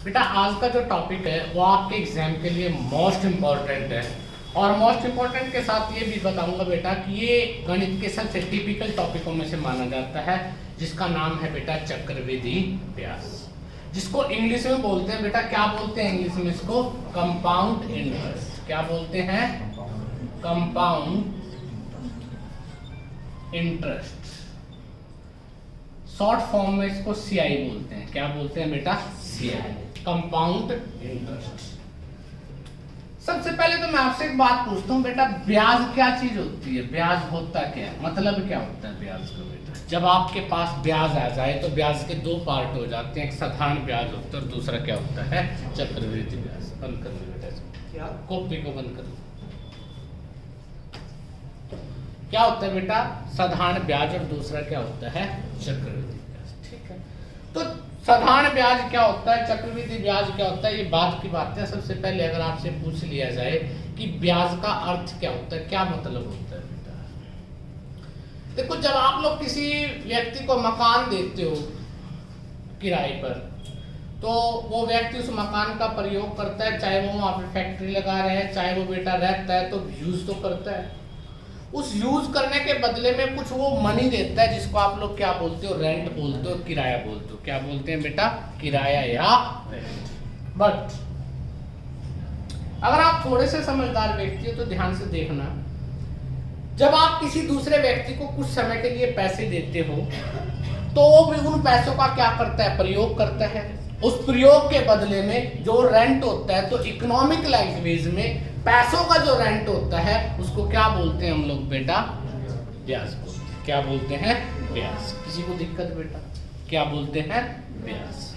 बेटा आज का जो टॉपिक है वो आपके एग्जाम के लिए मोस्ट इम्पॉर्टेंट है और मोस्ट इम्पॉर्टेंट के साथ ये भी बताऊंगा बेटा कि ये गणित के सबसे टिपिकल टॉपिकों में से माना जाता है, जिसका नाम है बेटा चक्रवृद्धि ब्याज, जिसको इंग्लिश में बोलते हैं बेटा, क्या बोलते हैं इंग्लिश में इसको? Compound interest. क्या बोलते हैं? Compound interest. शॉर्ट फॉर्म में इसको सीआई बोलते हैं। क्या बोलते हैं बेटा? CI, compound interest. सबसे पहले तो मैं आपसे एक बात पूछता हूँ बेटा, ब्याज क्या चीज होती है? ब्याज होता क्या है? मतलब क्या होता है ब्याज का बेटा? जब आपके पास ब्याज आ जाए तो ब्याज के दो पार्ट हो जाते हैं, एक साधारण ब्याज होता है और दूसरा क्या होता है? चक्रवृद्धि ब्याज। बंद कर दो बेटा, क्या कॉपी को बंद कर दो। क्या होता है बेटा? साधारण ब्याज और दूसरा क्या होता है? चक्रवृद्धि ब्याज। ठीक है, तो साधारण ब्याज क्या होता है, चक्रवृद्धि ब्याज क्या होता है, ये बात की बात है। सबसे पहले अगर आपसे पूछ लिया जाए कि ब्याज का अर्थ क्या होता है, क्या मतलब होता है बेटा? देखो, जब आप लोग किसी व्यक्ति को मकान देते हो किराए पर, तो वो व्यक्ति उस मकान का प्रयोग करता है, चाहे वो वहां पे फैक्ट्री लगा रहे हैं, चाहे वो बेटा रहता है, तो यूज तो करता है। उस यूज करने के बदले में कुछ वो मनी देता है, जिसको आप लोग क्या बोलते हो? रेंट बोलते हो, किराया बोलते हो। क्या बोलते हैं बेटा? किराया या रेंट। बट अगर आप थोड़े से समझदार व्यक्ति हो तो ध्यान से देखना, जब आप किसी दूसरे व्यक्ति को कुछ समय के लिए पैसे देते हो तो वो भी उन पैसों का क्या करता है? प्रयोग करता है। उस प्रयोग के बदले में जो रेंट होता है, तो इकोनॉमिक लैंग्वेज में पैसों का जो रेंट होता है उसको क्या बोलते हैं हम लोग बेटा? ब्याज बोलते हैं। क्या बोलते हैं? ब्याज। किसी को दिक्कत बेटा? क्या बोलते हैं? ब्याज।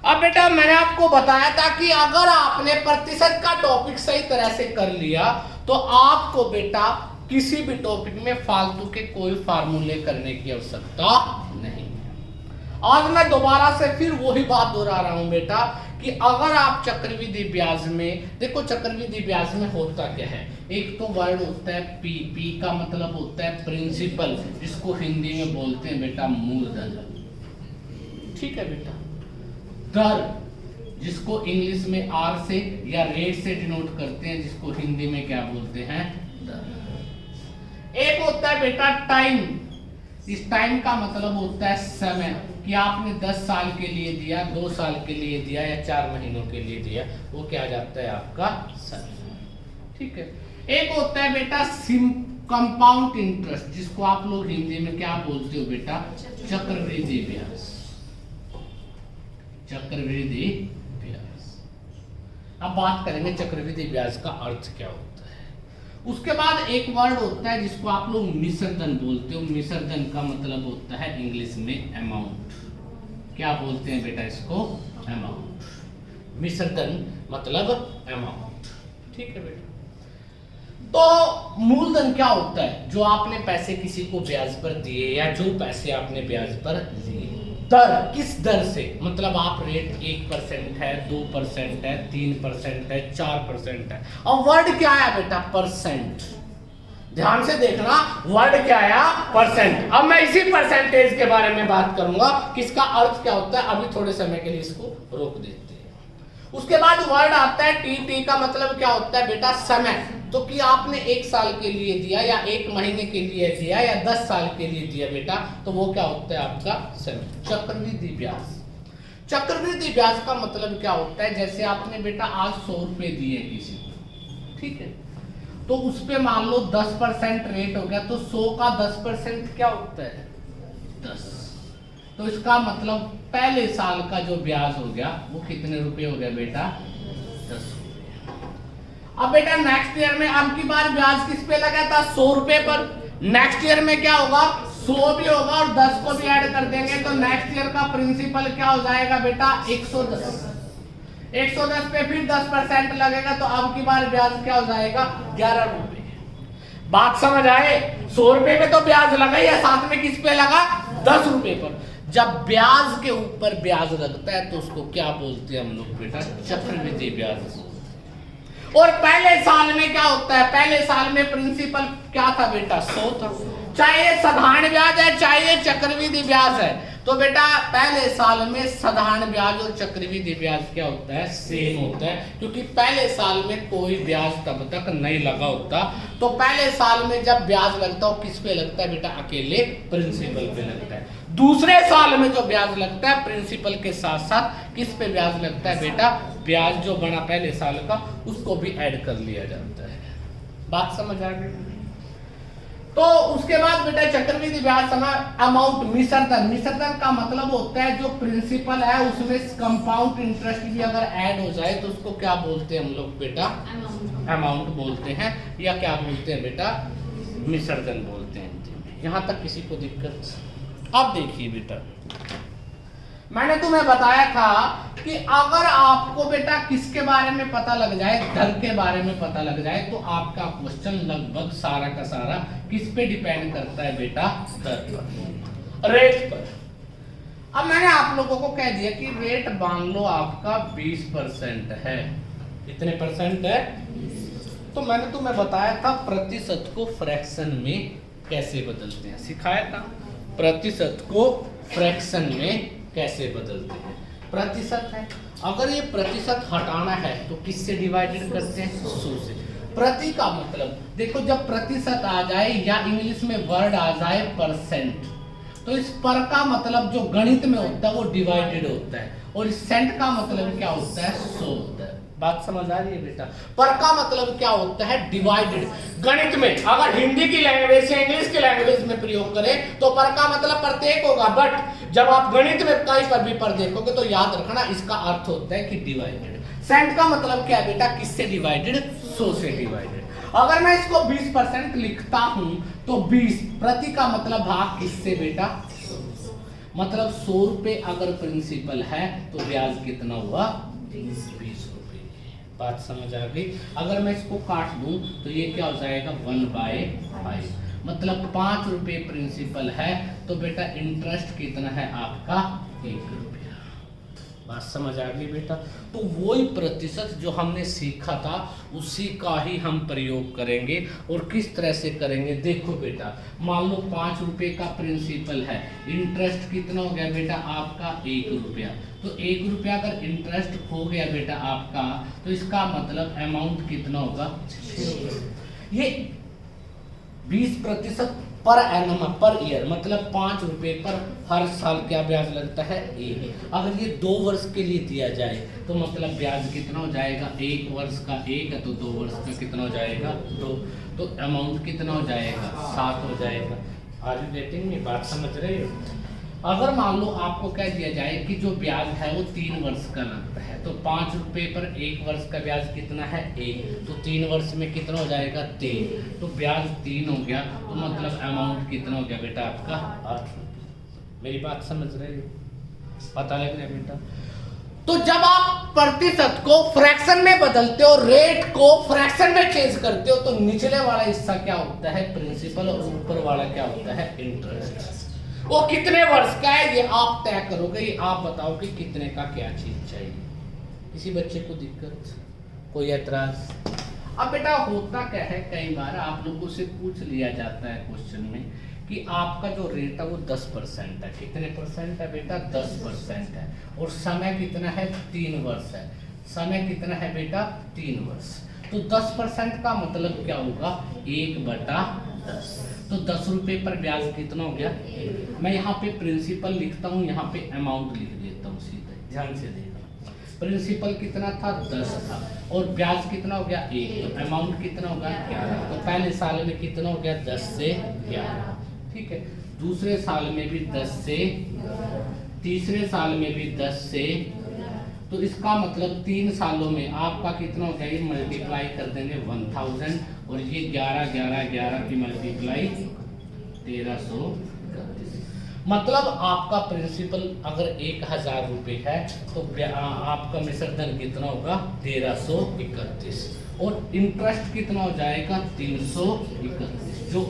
अब बेटा मैंने आपको बताया था कि अगर आपने प्रतिशत का टॉपिक सही तरह से कर लिया तो आपको बेटा किसी भी टॉपिक में फालतू के कोई फार्मूले करने की आवश्यकता नहीं। आज मैं दोबारा से फिर वही बात दोहरा रहा हूं बेटा कि अगर आप चक्रवृद्धि ब्याज में देखो, चक्रवृद्धि ब्याज में होता क्या है? एक तो वर्ड होता है पी। पी का मतलब होता है प्रिंसिपल, जिसको हिंदी में बोलते हैं बेटा मूलधन। ठीक है बेटा। दर, जिसको इंग्लिश में आर से या रेट से डिनोट करते हैं, जिसको हिंदी में क्या बोलते हैं? दर। एक होता है बेटा टाइम। इस टाइम का मतलब होता है समय, कि आपने 10 साल के लिए दिया, 2 साल के लिए दिया या 4 महीनों के लिए दिया, वो क्या जाता है? आपका समय। ठीक है। एक होता है बेटा कंपाउंड इंटरेस्ट, जिसको आप लोग हिंदी में क्या बोलते हो बेटा? चक्रवृद्धि ब्याज। चक्रवृद्धि ब्याज। अब बात करेंगे चक्रवृद्धि ब्याज का अर्थ क्या होता है। उसके बाद एक वर्ड होता है जिसको आप लोग मिश्रधन बोलते हो। मिश्रधन का मतलब होता है इंग्लिश में अमाउंट। क्या बोलते हैं बेटा इसको? अमाउंट। मिश्रधन मतलब अमाउंट। ठीक है बेटा। तो मूलधन क्या होता है? जो आपने पैसे किसी को ब्याज पर दिए या जो पैसे आपने ब्याज पर लिए। दर, किस दर से? मतलब आप रेट 1% है, 2% है, 3% है, 4% है। और वर्ड क्या है बेटा? परसेंट। ध्यान से देखना, वर्ड क्या आया? परसेंट। अब मैं इसी परसेंटेज के बारे में बात करूंगा कि इसका अर्थ क्या होता है। अभी थोड़े समय के लिए इसको रोक देते हैं। उसके बाद वर्ड आता है टी। टी का मतलब क्या होता है बेटा? समय। तो कि आपने 1 साल के लिए दिया या 1 महीने के लिए दिया या 10 साल के लिए दिया बेटा, तो वो क्या होता है? आपका समय। चक्रवृद्धि ब्याज। चक्रवृद्धि ब्याज का मतलब क्या होता है? जैसे आपने बेटा आज 100 रुपए दिए किसी को, ठीक है, तो उस पे मान लो 10% रेट हो गया, तो 100 का 10% क्या होता है? 10। तो इसका मतलब पहले साल का जो ब्याज हो गया वो कितने रुपए हो गया बेटा? 10 रुपए। अब बेटा नेक्स्ट ईयर में अब की बार ब्याज किस पे लगा था? 100 रुपए पर। नेक्स्ट ईयर में क्या होगा? 100 भी होगा और 10 को भी ऐड कर देंगे, तो नेक्स्ट ईयर का प्रिंसिपल क्या हो जाएगा बेटा? 110। 110 पे फिर 10% लगेगा, तो अब की बार ब्याज क्या हो जाएगा? 11 रुपए। बात समझ आए? 100 रुपए पे तो ब्याज लगा ही है, साथ में किस पे लगा? 10 रुपए पर। जब ब्याज के ऊपर ब्याज लगता है तो उसको क्या बोलते हैं हम लोग बेटा? चक्रवृद्धि ब्याज। और पहले साल में क्या होता है? पहले साल में प्रिंसिपल क्या था बेटा? 100 था। चाहे साधारण ब्याज है चाहे चक्रवृद्धि ब्याज है, तो बेटा पहले साल में साधारण ब्याज और चक्रवृद्धि ब्याज क्या होता है, सेम होता है, क्योंकि पहले साल में कोई ब्याज तब तक नहीं लगा होता। तो पहले साल में जब ब्याज लगता है किस पे लगता है बेटा, अकेले प्रिंसिपल पे लगता है। दूसरे साल में जो ब्याज लगता है प्रिंसिपल के साथ साथ किस पे ब्याज लगता है बेटा, ब्याज जो बना पहले साल का उसको भी ऐड कर लिया जाता है। बात समझ आ गई। तो उसके बाद बेटा चक्रवृद्धि ब्याज समय अमाउंट मिश्रधन, मिश्रधन का मतलब होता है जो प्रिंसिपल है उसमें कंपाउंड इंटरेस्ट भी अगर ऐड हो जाए तो उसको क्या बोलते हैं हम लोग बेटा, अमाउंट बोलते हैं, या क्या बोलते हैं बेटा, मिश्रधन बोलते हैं। यहां तक किसी को दिक्कत? अब देखिए बेटा, मैंने तुम्हें बताया था कि अगर आपको बेटा किसके बारे में पता लग जाए, दर के बारे में पता लग जाए, तो आपका क्वेश्चन लगभग सारा का सारा किस पे डिपेंड करता है बेटा, दर पर, रेट पर। अब मैंने आप लोगों को कह दिया कि रेट मान लो आपका 20% है। कितने परसेंट है? तो मैंने तुम्हें बताया था प्रतिशत को फ्रैक्शन में कैसे बदलते हैं, सिखाया था प्रतिशत को फ्रैक्शन में कैसे बदलते हैं। प्रतिशत है, अगर ये प्रतिशत हटाना है तो किससे डिवाइडेड करते हैं, 100 से। प्रति का मतलब देखो, जब प्रतिशत आ जाए या इंग्लिश में वर्ड आ जाए परसेंट, तो इस पर का मतलब जो गणित में होता है वो डिवाइडेड होता है, और इस सेंट का मतलब क्या होता है, 100 होता है। बात समझ आ रही है बेटा? पर का मतलब क्या होता है, डिवाइडेड। गणित में अगर हिंदी की लैंग्वेज से इंग्लिश की लैंग्वेज में प्रयोग करें तो पर का मतलब प्रत्येक होगा, बट जब आप गणित में कहीं पर भी पर देखोगे तो याद रखना इसका अर्थ होता है कि डिवाइडेड। सेंट का मतलब क्या है बेटा, किससे डिवाइडेड, 100 से डिवाइडेड। अगर मैं इसको 20% लिखता हूं तो 20 प्रति का मतलब भाग किससे बेटा, मतलब 100 रुपए अगर प्रिंसिपल है तो ब्याज कितना हुआ, 20 रुपए। बात समझ आ गई? अगर मैं इसको काट दूं तो ये क्या हो जाएगा, 1/5, मतलब 5 रुपए प्रिंसिपल है तो बेटा इंटरेस्ट कितना है आपका, 1 रुपया। बात समझ आ गई बेटा? तो वही प्रतिशत जो हमने सीखा था उसी का ही हम प्रयोग करेंगे। और किस तरह से करेंगे, देखो बेटा, मान लो 5 रुपए का प्रिंसिपल है, इंटरेस्ट कितना हो गया बेटा आपका, 1 रुपया। तो 1 रुपया अगर इंटरेस्ट हो गया बेटा आपका, तो इसका मतलब अमाउंट कितना होगा, 6। ये 20% पर एनम पर ईयर, मतलब 5 रुपए पर हर साल क्या ब्याज लगता है, 1। अगर ये 2 वर्ष के लिए दिया जाए तो मतलब ब्याज कितना हो जाएगा, 1 वर्ष का 1 है तो 2 वर्ष का कितना हो जाएगा, 2। तो अमाउंट कितना हो जाएगा, 7 हो जाएगा। Are you getting me? बात समझ रहे हो? अगर मान लो आपको कह दिया जाए कि जो ब्याज है वो 3 वर्ष का लगता है, तो 5 रुपए पर 1 वर्ष का ब्याज कितना है, 1। तो 3 वर्ष में कितना हो जाएगा, 3। तो ब्याज 3 हो गया, तो मतलब अमाउंट कितना हो गया बेटा आपका, 8 रुपये। मेरी बात समझ रहे हो? पता लग रहा है बेटा? तो जब आप प्रतिशत को फ्रैक्शन में बदलते हो, रेट को फ्रैक्शन में चेंज करते हो, तो निचले वाला हिस्सा क्या होता है, प्रिंसिपल, और ऊपर वाला क्या होता है, इंटरेस्ट। वो कितने वर्ष का है ये आप तय करोगे, ये आप बताओ कि कितने का क्या चीज चाहिए। किसी बच्चे को दिक्कत, कोई ऐतराज? अब बेटा होता क्या है, कई बार आप लोगों से पूछ लिया जाता है क्वेश्चन में कि आपका जो रेट है वो 10% है। कितने परसेंट है बेटा, 10% है। और समय कितना है, 3 वर्ष है। समय कितना है बेटा, 3 वर्ष। तो 10% का मतलब क्या होगा, 1/10। तो 10 रुपए पर ब्याज कितना हो गया, मैं यहाँ पे प्रिंसिपल लिखता हूँ, यहाँ पे अमाउंट लिख देता हूँ सीधे, ध्यान से देखना। प्रिंसिपल कितना था, 10 था, और ब्याज कितना हो गया, 1। तो अमाउंट कितना होगा, 11। तो पहले साल में कितना हो गया, 10 से 11, ठीक है। दूसरे साल में भी 10 से, तीसरे साल में भी 10 से, तो इसका मतलब 3 सालों में आपका कितना हो गया, ये मल्टीप्लाई कर देंगे 1000, और ये 11 की मल्टीप्लाई 1331। मतलब आपका प्रिंसिपल अगर 1000 रुपए है तो आपका मिश्रधन कितना होगा, 1331, और इंटरेस्ट कितना हो जाएगा, 331। जो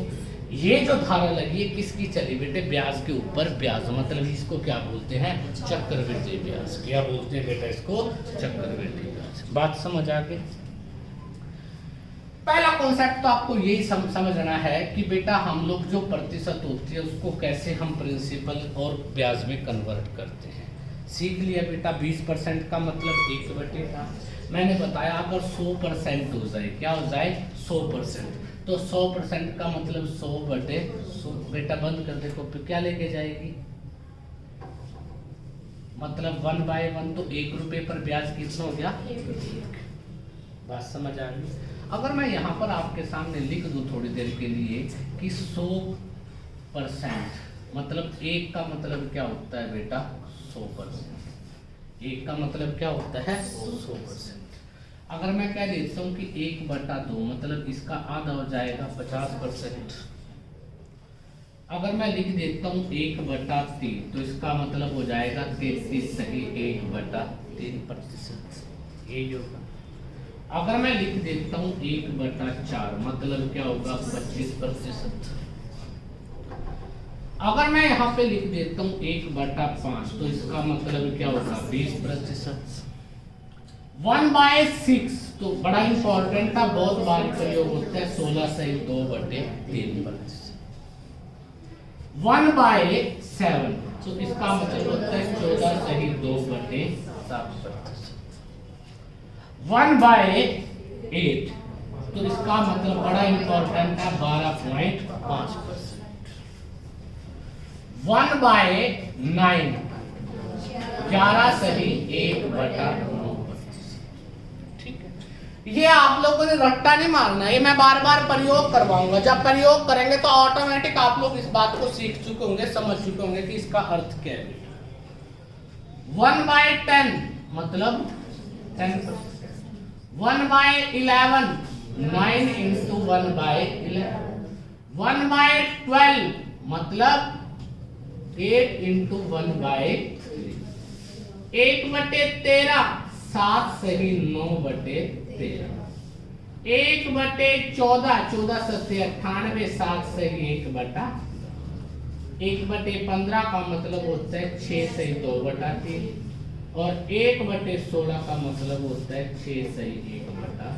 ये जो धारा लगी है किसकी चली बेटे, ब्याज के ऊपर ब्याज, मतलब इसको क्या बोलते हैं, चक्रवृद्धि ब्याज। क्या बोलते हैं बेटा इसको, चक्रवृद्धि ब्याज। बात समझ आ गई? पहला कॉन्सेप्ट तो आपको यही समझना है कि बेटा हम लोग जो प्रतिशत होती है उसको कैसे हम प्रिंसिपल और ब्याज में कन्वर्ट करते हैं। सीख लिया बेटा 20% का मतलब 1/, था मैंने बताया अगर 100% हो जाए, क्या हो जाए 100%, तो 100% का मतलब 100/100। बेटा बंद कर दे कॉपी, क्या लेके जाएगी, मतलब 1/1 तो 1 रुपये पर ब्याज कितना हो गया, 1। बात समझ आ गई। अगर मैं यहाँ पर आपके सामने लिख दूं थोड़ी देर के लिए कि 100% मतलब 1 का मतलब क्या होता है बेटा 100%, 1 का मतलब क्या होता है 100%। अगर मैं कह देता हूँ कि 1/2 मतलब इसका आधा हो जाएगा 50%। अगर मैं लिख देता हूँ 1/3 तो इसका मतलब हो जाएगा 33 सही 1/3%, यही होगा। अगर मैं लिख देता हूँ 1/4 मतलब क्या होगा 25%। अगर मैं यहाँ पे लिख देता हूँ 1/5 तो इसका मतलब क्या होगा 20%। 1/6 तो बड़ा इंपॉर्टेंट था, बहुत बार प्रयोग होता है, 16 सही 2/3%। 1/7 तो इसका मतलब होता है 14 सही 2/7%। 1/8 तो इसका मतलब बड़ा इंपॉर्टेंट है 12.5%। 1/9 11 सही 1/9%। ठीक है, ये आप लोगों ने रट्टा नहीं मारना, ये मैं बार बार प्रयोग करवाऊंगा। जब प्रयोग करेंगे तो ऑटोमेटिक आप लोग इस बात को सीख चुके होंगे, समझ चुके होंगे कि इसका अर्थ क्या है। 1/10 मतलब 10%। 1/11 9 into 1/11। 1/12 मतलब 8 into 1/3। 1/13 7 सही 9/13। 1/14 14 सत्ते 98 7 सही 1/10। 1/15 का मतलब होता है 6 सही 2/3 और 1/16 का मतलब होता है 6 सही 1/4।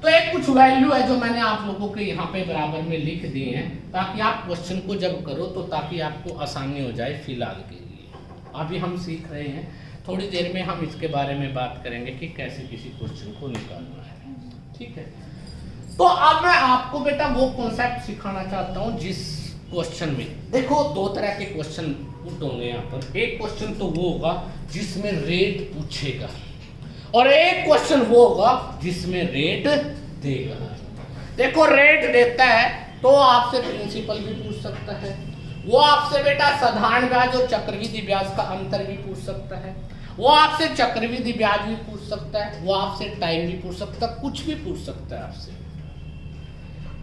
तो एक कुछ वैल्यू है जो मैंने आप लोगों के यहाँ पे बराबर में लिख दी है ताकि आप क्वेश्चन को जब करो तो ताकि आपको आसानी हो जाए फिलहाल के लिए। अभी हम सीख रहे हैं, थोड़ी देर में हम इसके बारे में बात करेंगे कि कैसे किसी क्वेश्चन को निकालना है। ठीक है, तो अब मैं आपको बेटा वो कॉन्सेप्ट सिखाना चाहता हूँ जिस क्वेश्चन में देखो 2 तरह के क्वेश्चन पुट होंगे यहाँ पर। एक क्वेश्चन तो वो होगा जिसमें रेट पूछेगा और एक क्वेश्चन वो होगा जिसमें रेट देगा। देखो रेट देता है तो आपसे प्रिंसिपल भी पूछ सकता है, वो आपसे बेटा साधारण ब्याज और चक्रवृद्धि ब्याज का अंतर भी पूछ सकता है, वो आपसे चक्रवृद्धि ब्याज भी पूछ सकता है, वो आपसे टाइम भी पूछ सकता है, कुछ भी पूछ सकता है आपसे।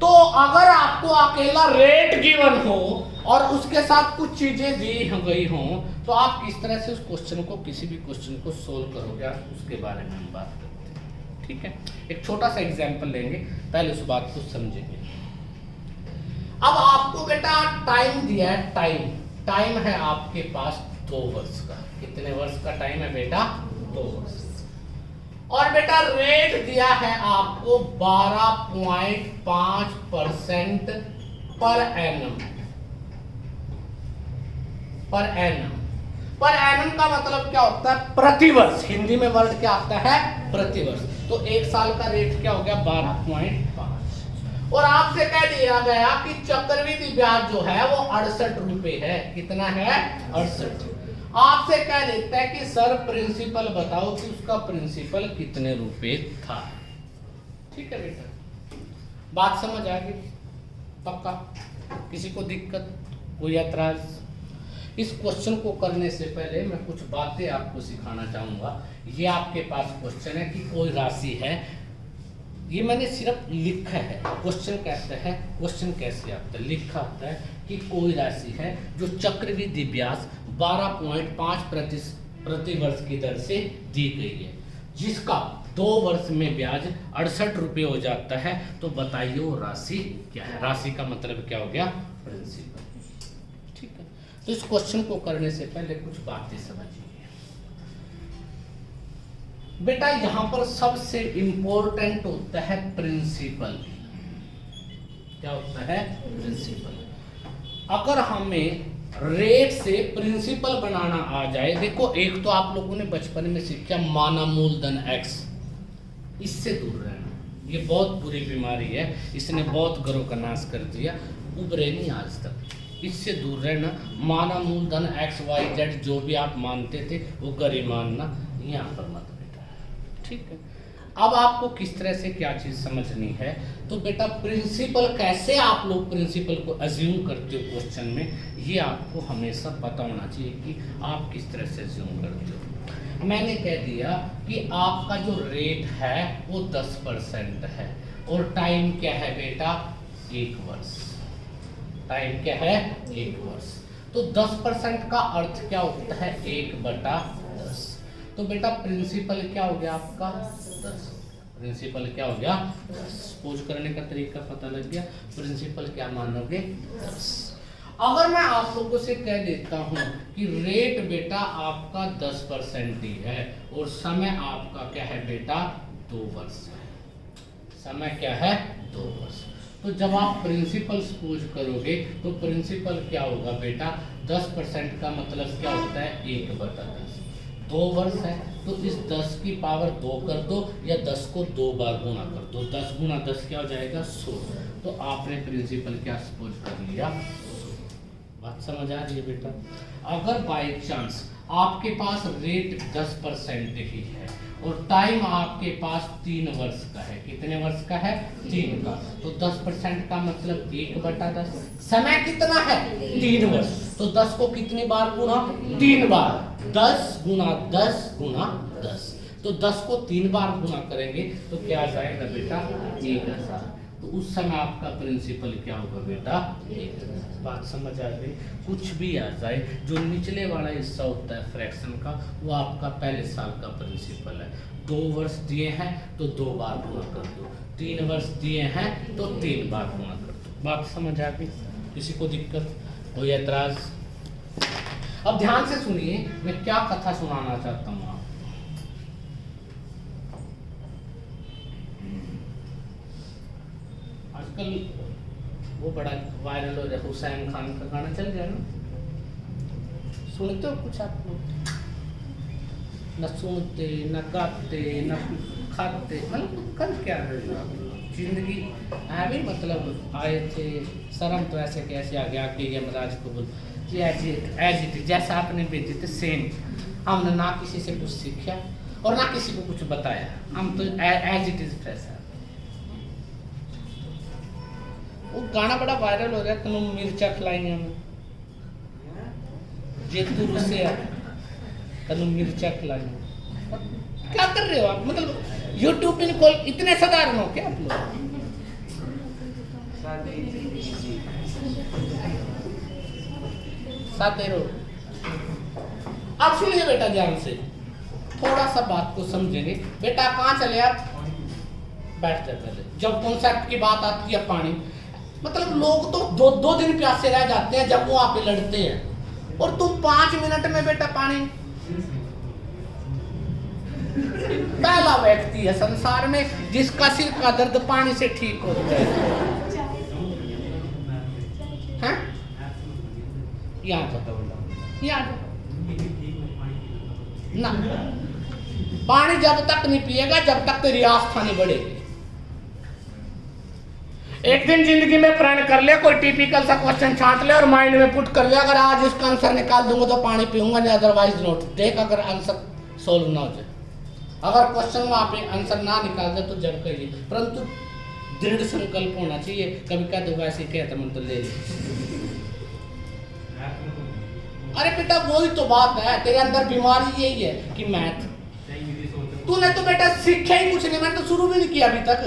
तो अगर आपको अकेला रेट गिवन हो और उसके साथ कुछ चीजें दी गई हो तो आप किस तरह से उस क्वेश्चन को किसी भी क्वेश्चन को सोल्व करोगे उसके बारे में हम बात करते हैं। ठीक है, एक छोटा सा एग्जांपल लेंगे, पहले उस बात को समझेंगे। अब आपको बेटा टाइम दिया है, टाइम है आपके पास 2 वर्ष का। कितने वर्ष का टाइम है बेटा 2 वर्ष। और बेटा रेट दिया है आपको 12.5% पर एनम। पर एनम का मतलब क्या होता है प्रतिवर्ष, हिंदी में वर्ड क्या आता है प्रतिवर्ष। तो 1 साल का रेट क्या हो गया 12.5। और आपसे कह दिया गया कि चक्रवृद्धि ब्याज जो है वो 68 रुपए है। कितना है 68। आपसे कह देता है कि सर प्रिंसिपल बताओ कि उसका प्रिंसिपल कितने रुपए था। ठीक है बेटा, बात समझ आ गई पक्का? किसी को दिक्कत, कोई ऐतराज? इस क्वेश्चन को करने से पहले मैं कुछ बातें आपको सिखाना चाहूंगा। ये आपके पास क्वेश्चन है कि कोई राशि है, ये मैंने सिर्फ लिखा है। क्वेश्चन कहता है, क्वेश्चन कैसे आता है, लिखा आता है कि कोई राशि है जो चक्रवृद्धि ब्याज 12.5% प्रति वर्ष की दर से दी गई है, जिसका 2 वर्ष में ब्याज 68 रुपये हो जाता है। तो बताइए वो राशि क्या है? राशि का मतलब क्या हो गया प्रिंसिपल। ठीक है, तो इस क्वेश्चन को करने से पहले कुछ बातें समझिए। बेटा यहां पर सबसे इंपॉर्टेंट होता है प्रिंसिपल। क्या होता है? प्रिंसिपल। अगर हमें रेट से प्रिंसिपल बनाना आ जाए, देखो एक तो आप लोगों ने बचपन में सीखा माना मूलधन x, इससे दूर रहना। ये बहुत बुरी बीमारी है, इसने बहुत घरों का नाश कर दिया, उभरे नहीं आज तक। इससे दूर रहना। माना मूलधन x y z जो भी आप मानते थे वो गरी मानना, यहाँ पर मत बेटा। ठीक है, अब आपको किस तरह से क्या चीज समझनी है। तो बेटा प्रिंसिपल कैसे आप लोग प्रिंसिपल को अज्यूम करते हो क्वेश्चन में, ये आपको हमेशा पता होना चाहिए कि आप किस तरह से अज्यूम करते हो। मैंने कह दिया कि आपका जो रेट है वो 10% है और टाइम क्या है बेटा? 1 वर्ष। टाइम क्या है? 1 वर्ष। तो 10% का अर्थ क्या होता है? 1/10। तो बेटा प्रिंसिपल क्या हो गया आपका? 10। प्रिंसिपल क्या हो गया? 10। पूछ करने का तरीका पता लग गया। प्रिंसिपल क्या मानोगे? 10। अगर मैं आप लोगों से कह देता हूं कि रेट बेटा आपका 10% ही है और समय आपका क्या है बेटा? 2 वर्ष है। समय क्या है? 2 वर्ष। तो जब आप प्रिंसिपल सपोज करोगे तो प्रिंसिपल क्या होगा बेटा? 10% का मतलब क्या होता है? 1/10। 2 वर्ष है तो इस 10 की पावर 2 कर दो या 10 को 2 बार गुणा कर दो। 10 गुणा 10 क्या हो जाएगा? 100। तो आपने प्रिंसिपल क्या सपोज कर लिया? बात समझ आ रही है बेटा? अगर बाय चांस आपके पास रेट 10% ही है और टाइम आपके पास 3 वर्ष का है, कितने वर्ष का है? 3 का, तो 10% का मतलब 1/10। समय कितना है? 3 वर्ष। तो 10 को कितनी बार गुणा? 3 बार। 10 गुणा 10 गुणा 10। तो 10 को 3 बार गुणा करेंगे तो क्या आ जाएगा बेटा? 1000। तो उस समय आपका प्रिंसिपल क्या होगा बेटा? 1000। बात समझ आ गई? कुछ भी आ जाए, जो निचले वाला हिस्सा होता है फ्रैक्शन का, वो आपका पहले साल का प्रिंसिपल है। 2 वर्ष दिए हैं तो 2 बार गुणा कर दो, 3 वर्ष दिए हैं तो 3 बार गुणा कर दो। बात समझ आ गई? किसी को दिक्कत, कोई ऐतराज? अब ध्यान से सुनिए, मैं क्या कथा सुनाना चाहता हूँ। आजकल वो बड़ा वायरल हो रहा है, हुसैन खान का गाना चल गया ना, सुनते हो कुछ आप लोग? न सुनते, न गाते, न खाते, मतलब कर क्या रहे हो आप लोग? जिंदगी है मतलब आए थे, शर्म तो ऐसे कैसे आ गया कि ये महाराज को बोल एज इट जैसा आपने भेजे थे सेम। हमने ना किसी से कुछ सीखा और ना किसी को कुछ बताया, हम तो एज इट इज वैसा। वो गाना बड़ा वायरल हो रहा है, तुम मिर्चा खिलाएंगे हमें, जेतू रुसे तुम मिर्चा खिलाएंगे। क्या कर रहे हो आप? मतलब यूट्यूब पे कॉल इतने साधारण हो क्या आप लोग? आप सुनिए बेटा ध्यान से, थोड़ा सा बात को समझेंगे। बेटा कहाँ चले आप? बैठ जाए पहले। जब कॉन्सेप्ट की बात आती है पानी, मतलब लोग तो 2 दिन प्यासे रह जाते हैं जब वो वहां पे लड़ते हैं, और तुम 5 मिनट में बेटा पानी। पहला व्यक्ति है संसार में जिसका सिर का दर्द पानी से ठीक होता है। ना पानी जब तक नहीं पिएगा जब तक तेरी आस्था नहीं बढ़ेगी। एक दिन जिंदगी में प्रण कर ले, कोई टिपिकल सा क्वेश्चन छांट ले और माइंड में पुट कर ले, अगर आज इसका आंसर निकाल दूंगा तो पानी पीऊंगा, नहीं अदरवाइज नोट। देख अगर आंसर सोल्व ना हो जाए, अगर क्वेश्चन वहां पे आंसर ना निकाल दे तो जब करिए, परंतु दृढ़ संकल्प होना चाहिए। कभी क्या दो ऐसे कहता मन तो ले। अरे बेटा वही तो बात है, तेरे अंदर बीमारी यही है कि मैथ तूने तो बेटा सीखा ही कुछ नहीं, मैंने तो शुरू भी नहीं किया अभी तक।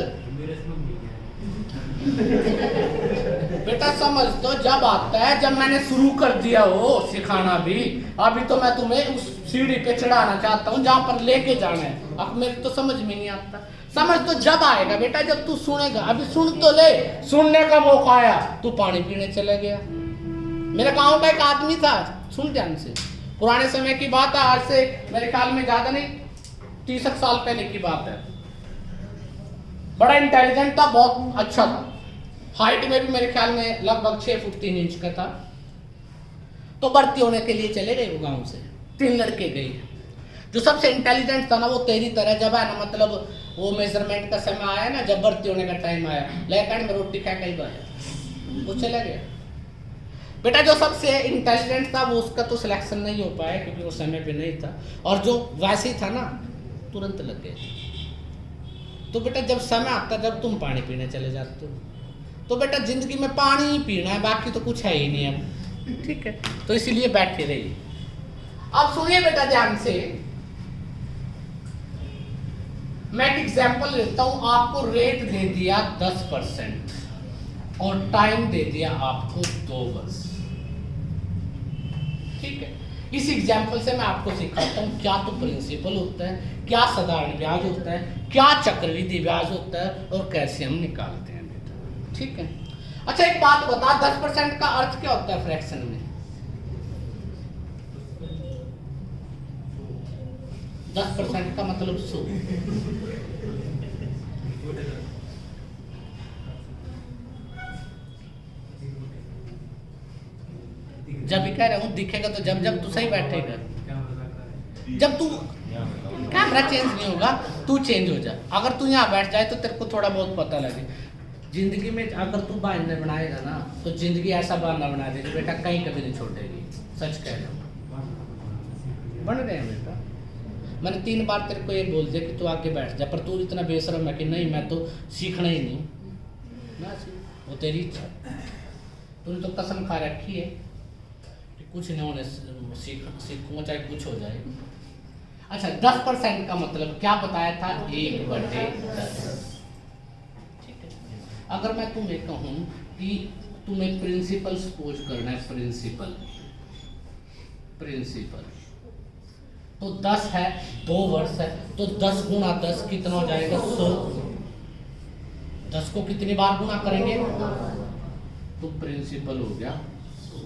बेटा समझ तो जब आता है जब मैंने शुरू कर दिया हो सिखाना भी। अभी तो मैं तुम्हें उस सीढ़ी पे चढ़ाना चाहता हूँ जहाँ पर लेके जाना है। अब मेरे तो समझ में नहीं आता। समझ तो जब आएगा बेटा जब तू सुनेगा। अभी सुन तो ले, सुनने का मौका आया तू पानी पीने चला गया। मेरे गांव का एक आदमी था, सुन ध्यान से, पुराने समय की बात है, आज से मेरे ख्याल में ज्यादा नहीं 30 साल पहले की बात है। बड़ा इंटेलिजेंट था, बहुत अच्छा था, हाइट में भी मेरे ख्याल में लगभग 6 फुट 3 इंच का था। तो भर्ती होने के लिए चले गए वो गांव से, 3 लड़के गए। जो सबसे इंटेलिजेंट था ना वो तेरी तरह जब है ना, मतलब वो मेजरमेंट का समय आया ना, जब भर्ती होने का टाइम आया, लैंड में रोटी खा कई बार वो चला गया। बेटा जो सबसे इंटेलिजेंट था वो उसका तो सिलेक्शन नहीं हो पाया क्योंकि वो समय पे नहीं था, और जो वैसे ही था ना तुरंत लग गए। तो बेटा जब समय आता, जब तुम पानी पीने चले जाते हो, तो बेटा जिंदगी में पानी ही पीना है, बाकी तो कुछ है ही नहीं अब, ठीक है। तो इसीलिए बैठे रहिए। अब सुनिए बेटा ध्यान से, मैं एक एग्जांपल लेता हूं। आपको रेट दे दिया 10% और टाइम दे दिया आपको 2 वर्ष, ठीक है। इस एग्जांपल से मैं आपको सिखाता हूं क्या तो प्रिंसिपल होता है, क्या साधारण ब्याज होता है, क्या चक्रवृद्धि ब्याज होता है, और कैसे हम निकालते हैं बेटा, ठीक है। अच्छा एक बात बता, 10% का अर्थ क्या होता है फ्रैक्शन में? 10% का मतलब 100। जब भी कह रहा हूं दिखेगा तो जब तू सही बैठेगा, जब तू कैमरा चेंज नहीं होगा तू चेंज हो जा। अगर तू यहाँ बैठ जाए तो तेरे को थोड़ा बहुत पता लगे। जिंदगी में अगर तू बहाने बनाएगा ना तो जिंदगी ऐसा बहाना बना देगी बेटा, कहीं कभी नहीं छोड़ेगी। सच कह रहा हूँ, बन गए बेटा। मैंने 3 बार तेरे को ये बोल दिया कि तू आके बैठ जा, पर तू इतना बेशरम है कि नहीं मैं तो सीखना ही नहीं ना, वो तेरी इच्छा। तूने तो कसम खा रखी है कि कुछ नहीं होने, सीखूंगा चाहे कुछ हो जाए। अच्छा 10% का मतलब क्या बताया था? 1/10, ठीक है। अगर मैं तुम्हें कहूं कि तुम्हें प्रिंसिपल सपोज करना है, प्रिंसिपल तो 10 है, 2 वर्ष है, तो 10 गुना 10 कितना हो जाएगा? 100। 10 को कितनी बार गुना करेंगे? तो प्रिंसिपल हो गया 100।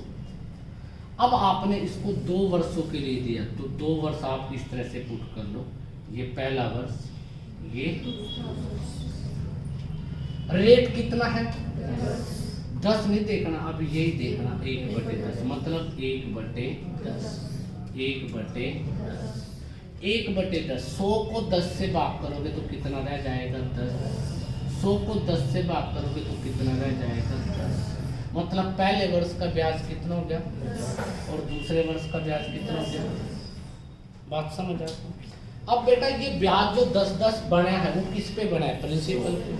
अब आपने इसको 2 वर्षों के लिए दिया, तो 2 वर्ष आप इस तरह से पुट कर लो। ये पहला वर्ष, ये रेट कितना है? 10 नहीं देखना, अब यही देखना 1/10, मतलब 1/10, 1/10, 1/10। 100 को 10 से भाग करोगे तो कितना रह जाएगा? 10। 100 को 10 से भाग करोगे तो कितना रह जाएगा? 10। मतलब पहले वर्ष का ब्याज कितना हो गया और दूसरे वर्ष का ब्याज कितना हो गया? बात समझ आती? अब बेटा ये ब्याज जो 10-10 बना है वो किस पे बना है? प्रिंसिपल पे।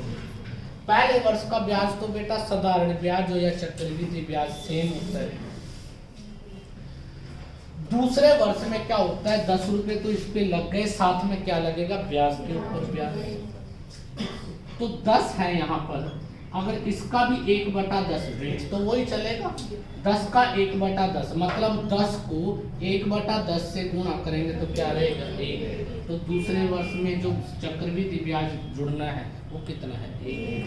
पहले वर्ष का ब्याज तो बेटा साधारण ब्याज हो या चक्रवृद्धि ब्याज सेम होता है। दूसरे वर्ष में क्या होता है? 10 रुपए तो इस पे लग गए, साथ में क्या लगेगा? ब्याज के ऊपर ब्याज। तो 10 है यहाँ पर, अगर इसका भी 1/10 रेट तो वही चलेगा। 10 का 1/10 मतलब 10 को 1/10 से गुणा करेंगे तो क्या रहेगा? 1। तो दूसरे वर्ष में जो चक्रवृद्धि ब्याज जुड़ना है वो कितना है? 1।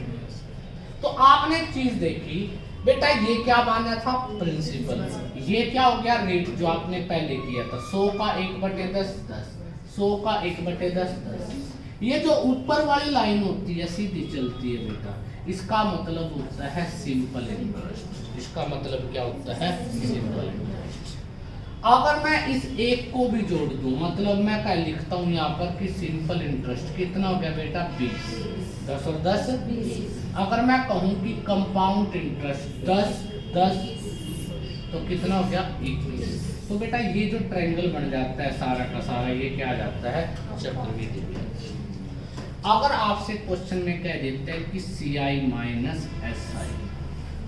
तो आपने एक चीज देखी बेटा, ये क्या माना था? प्रिंसिपल। ये क्या हो गया? रेट जो आपने पहले किया था। 100 का 1/10 10, 100 का 1/10 10। ये जो ऊपर वाली लाइन होती है सीधी चलती है बेटा, इसका मतलब होता है सिंपल इंटरेस्ट। इसका मतलब क्या होता है? Simple interest. अगर मैं इस एक को भी जोड़ दूं, मतलब मैं क्या लिखता हूं यहाँ पर कि सिंपल इंटरेस्ट कितना हो गया बेटा? 20। 10 और 10 20। अगर मैं कहूं कि कंपाउंड इंटरेस्ट 10 तो कितना हो गया? 21। तो बेटा ये जो ट्रायंगल बन जाता है सारा का सारा, ये क्या आ जाता है? चक्रवृद्धि ब्याज। अगर आपसे क्वेश्चन में कह देते हैं कि CI माइनस SI,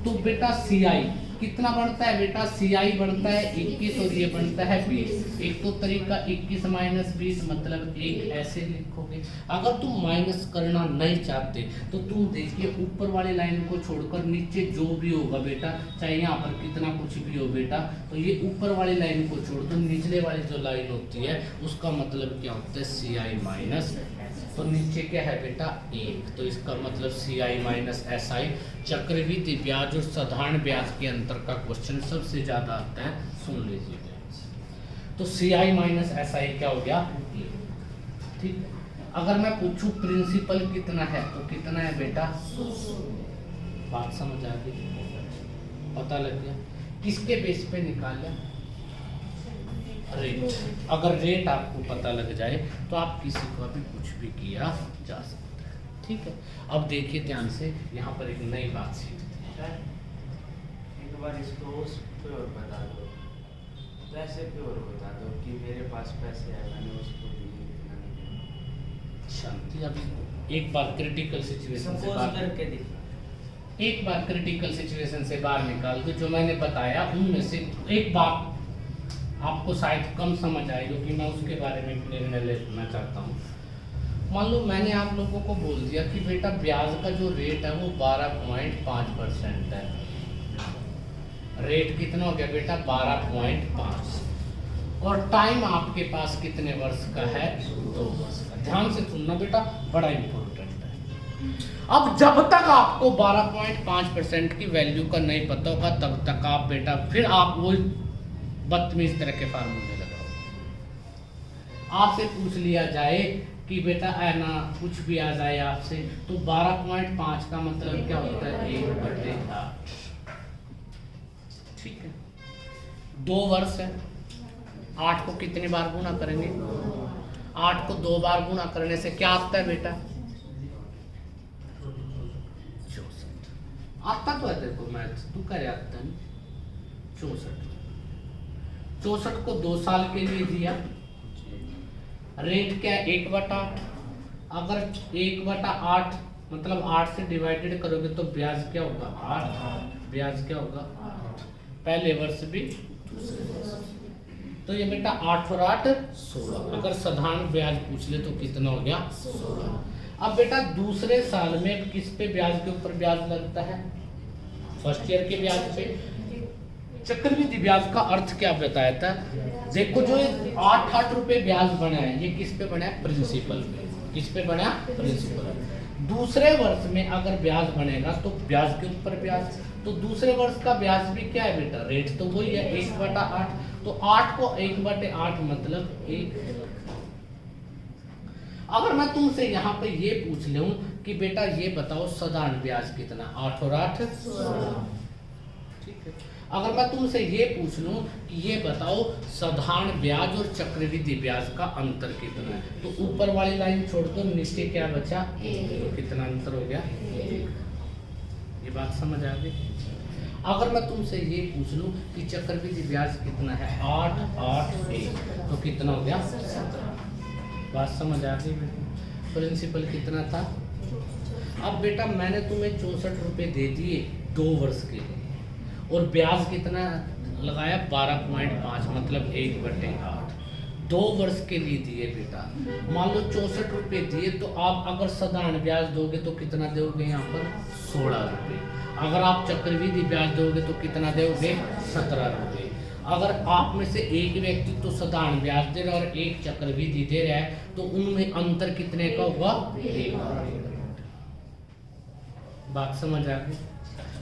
तो बेटा CI कितना बनता है? बेटा CI बनता है 21 और ये बनता है 20। एक तो तरीका 21 माइनस 20 मतलब 1 ऐसे लिखोगे। अगर तुम माइनस करना नहीं चाहते तो तुम देखिए ऊपर वाली लाइन को छोड़कर नीचे जो भी होगा बेटा, चाहे यहाँ पर कितना कुछ भी हो बेटा, तो ये ऊपर वाली लाइन को छोड़ दो, निचले वाली जो लाइन होती है उसका मतलब क्या होता है? CI minus. तो नीचे क्या है बेटा? 1। तो इसका मतलब CI माइनस SI। चक्रवृद्धि ब्याज और साधारण ब्याज के अंतर का क्वेश्चन सबसे ज्यादा आता है, सुन लीजिए। तो CI माइनस SI क्या हो गया? 1। ठीक है। अगर मैं पूछूं प्रिंसिपल कितना है तो कितना है बेटा 100। बात समझ आ गई, पता लग गया। किसके बेस पे निकाला? रेट। अगर रेट आपको पता लग जाए तो आप किसी को भी कुछ भी किया जा सकता है, ठीक है। अब देखिए ध्यान से, यहाँ पर एक नई बात सीखते हैं। एक बार इसको उस पे और बता दो, पैसे पे और बता दो कि मेरे पास पैसे है, मैंने उसको दिए इतना नहीं। शांति। अभी एक बार क्रिटिकल सिचुएशन से सपोज बाहर करके दिखा। एक बार क्रिटिकल सिचुएशन से बाहर निकाल दो। जो मैंने बताया उनमें से एक बात आपको शायद कम समझ आए, क्योंकि मैं उसके बारे में निर्णय लेना चाहता हूँ। मान लो मैंने आप लोगों को बोल दिया कि बेटा ब्याज का जो रेट है वो 12.5% है। रेट कितना हो गया बेटा? 12.5। और टाइम आपके पास कितने वर्ष का है? 2 वर्ष का। ध्यान से सुनना बेटा, बड़ा इंपॉर्टेंट है। अब जब तक आपको 12.5% की वैल्यू का नहीं पता होगा तब तक आप बेटा फिर आप वो बदतमीज तरह के फार्मूले लगाओ। आपसे पूछ लिया जाए कि बेटा है ना, कुछ भी आ जाए आपसे, तो 12.5 का मतलब क्या होता है? 1/8। ठीक है, 2 वर्ष है। 8 को कितनी बार गुना करेंगे? 8 को 2 बार गुना करने से क्या आता है बेटा? 64 आता तो है। देखो मैथ तू कर आता है। 64 को 2 साल के लिए दिया। रेट क्या है? 1/8। अगर 1/8 मतलब 8 से डिवाइडेड करोगे तो ब्याज क्या होगा? 8। ब्याज क्या होगा? 8। पहले वर्ष भी दूसरे वर्ष। तो ये बेटा 8 और 8 16। अगर साधारण ब्याज पूछ ले तो कितना हो गया? 16। अब बेटा दूसरे साल में किस पे ब्याज के ऊपर ब्याज लगता है? फर्स्ट ईयर के ब्याज पे। चक्रवृद्धि ब्याज का अर्थ क्या बताया था? देखो जो 8 रुपए ब्याज बना है, ये किस पे बना है? प्रिंसिपल पे। किस पे बना? प्रिंसिपल। दूसरे वर्ष में अगर ब्याज बनेगा तो ब्याज के ऊपर ब्याज। तो दूसरे वर्ष का ब्याज भी क्या है बेटा? रेट तो वही है 1/8। तो 8 को 1/8 मतलब 1। अगर मैं तुमसे यहाँ पे ये पूछ लूं कि बेटा ये बताओ साधारण ब्याज कितना? 8 और 8 16। ठीक है। अगर मैं तुमसे ये पूछ लूं कि ये बताओ साधारण ब्याज और चक्रवृद्धि ब्याज का अंतर कितना है, तो ऊपर वाली लाइन छोड़ दो, नीचे क्या बचा? तो कितना अंतर हो गया? 1। ये बात समझ आ गई? अगर मैं तुमसे ये पूछ लूं कि चक्रवृद्धि ब्याज कितना है? 8 8 1, तो कितना हो गया? 17। बात समझ आ गई? प्रिंसिपल कितना था? अब बेटा मैंने तुम्हें 64 रुपए दे दिए 2 वर्ष के लिए, और ब्याज कितना लगाया? 12.5 मतलब 1/8। 2 वर्ष के लिए दिए बेटा। मान लो 64 रुपए दिए, तो आप अगर साधारण ब्याज दोगे तो कितना दोगे? यहाँ पर 16 रुपए। अगर आप चक्रवृद्धि ब्याज दोगे तो कितना दोगे? 17 रुपए। अगर आप में से एक व्यक्ति तो साधारण ब्याज दे रहा है और एक चक्रवृद्धि दे रहा है, तो उनमें अंतर कितने का होगा? 1। बात समझ आ गई?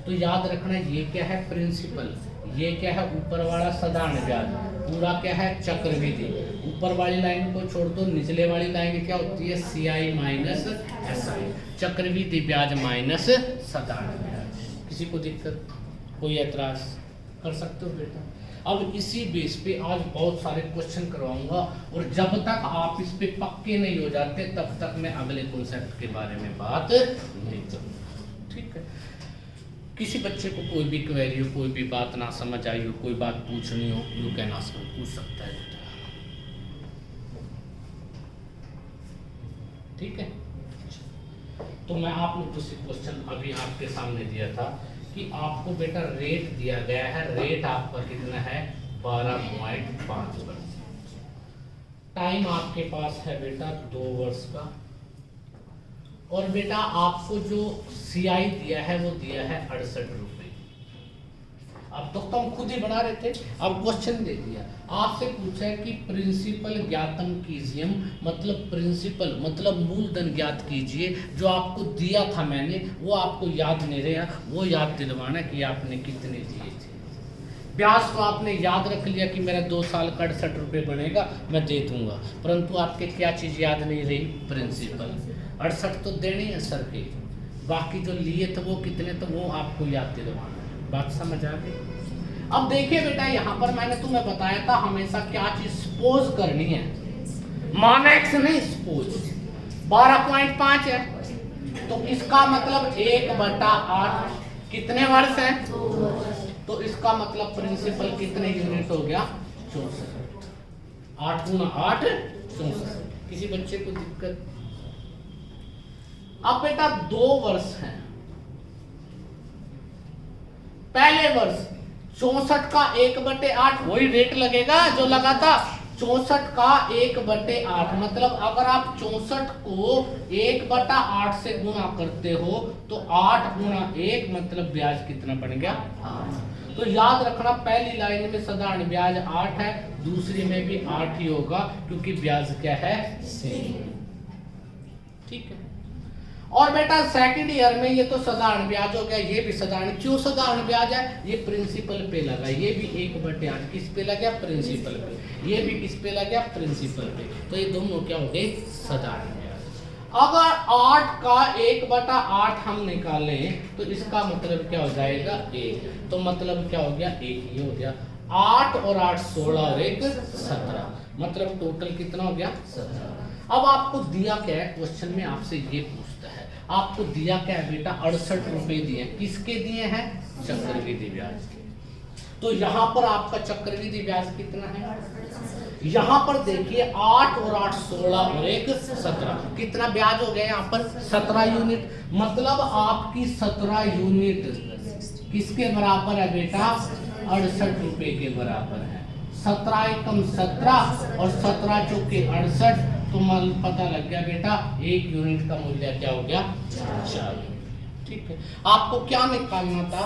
तो याद रखना ये क्या है? प्रिंसिपल। ये क्या है? ऊपर वाला साधारण ब्याज। पूरा क्या है? चक्रवृद्धि। ऊपर वाली लाइन को छोड़ दो, निचले वाली लाइन क्या होती है? CI minus SI। चक्रवृद्धि ब्याज माइनस साधारण ब्याज। किसी को दिक्कत, कोई ऐतराज कर सकते हो बेटा? अब इसी बेस पे आज बहुत सारे क्वेश्चन करवाऊंगा, और जब तक आप इस पे पक्के नहीं हो जाते तब तक मैं अगले कॉन्सेप्ट के बारे में बात नहीं करूँगा। ठीक है। किसी बच्चे को कोई भी क्वेरी हो, कोई भी बात ना समझ आई हो, कोई बात पूछनी हो, यू कैन आस्क, पूछ सकता है बेटा। ठीक है। तो मैं आप लोगों से क्वेश्चन अभी आपके सामने दिया था कि आपको बेटा रेट दिया गया है। रेट आपका कितना है? 12.5%। टाइम आपके पास है बेटा 2 वर्ष का, और बेटा आपको जो CI दिया है वो दिया है 68 रुपए। अब तो हम खुद ही बना रहे थे, अब क्वेश्चन दे दिया, आपसे पूछा है कि प्रिंसिपल ज्ञातम कीजिए, मतलब प्रिंसिपल मतलब मूलधन ज्ञात कीजिए। जो आपको दिया था मैंने वो आपको याद नहीं रहा, वो याद दिलवाना कि आपने कितने दिए थे। ब्याज तो आपने याद रख लिया कि मेरा 2 साल का 68 रुपये बनेगा, मैं दे दूंगा, परंतु आपके क्या चीज़ याद नहीं रही? प्रिंसिपल। 68 तो देने हैं सर के, बाकी जो लिए थे वो कितने, तो वो आपको याद दिलवाना है। बात समझ आ गई? अब देखिए बेटा, यहाँ पर मैंने तुम्हें बताया था हमेशा क्या चीज सपोज करनी है, माना x नहीं सपोज। 12.5 है तो इसका मतलब 1/8 कितने वर्ष है? तो इसका मतलब प्रिंसिपल कितने यूनिट हो गया? 64। 8 गुना 8 64। किसी बच्चे को दिक्कत? अब बेटा 2 वर्ष है, पहले वर्ष 64 का 1/8 वही रेट लगेगा जो लगा था। 64 का 1/8 मतलब अगर आप 64 को 1/8 से गुणा करते हो तो 8 गुना 1 मतलब ब्याज कितना बन गया? 8। तो याद रखना, पहली लाइन में साधारण ब्याज 8 है, दूसरी में भी 8 ही होगा क्योंकि ब्याज क्या है? सेम। ठीक है। और बेटा सेकंड ईयर में ये तो साधारण ब्याज हो गया, ये भी साधारण। क्यों साधारण ब्याज है? ये प्रिंसिपल पे लगा, ये भी 1/8 किस पे लग गया? प्रिंसिपल पे। ये भी किस पे लग गया? प्रिंसिपल पे। तो ये दोनों क्या हो गए? साधारण ब्याज। अगर 8 का 1/8 हम निकालें तो इसका मतलब क्या हो जाएगा? 1। तो मतलब क्या हो गया? 1 ही हो गया। 8 और 8 16 और 1 17, मतलब टोटल कितना हो गया? 17। अब आपको दिया क्या है? क्वेश्चन में आपसे ये पूछता है, आपको दिया क्या है बेटा? 68 रुपए दिए। किसके दिए हैं? चक्रवृद्धि ब्याज के। तो यहाँ पर आपका चक्रवृद्धि ब्याज कितना है? यहाँ पर देखिए 8 और 8 16 और 1 17, कितना ब्याज हो गया यहाँ पर? 17 यूनिट। मतलब आपकी 17 यूनिट किसके बराबर है बेटा? 68 रुपए के बराबर है। 17 एकम 17 और 17 चौके 68, तो मान पता लग गया बेटा 1 यूनिट का मूल्य क्या हो गया? 4। ठीक है। आपको क्या निकालना था?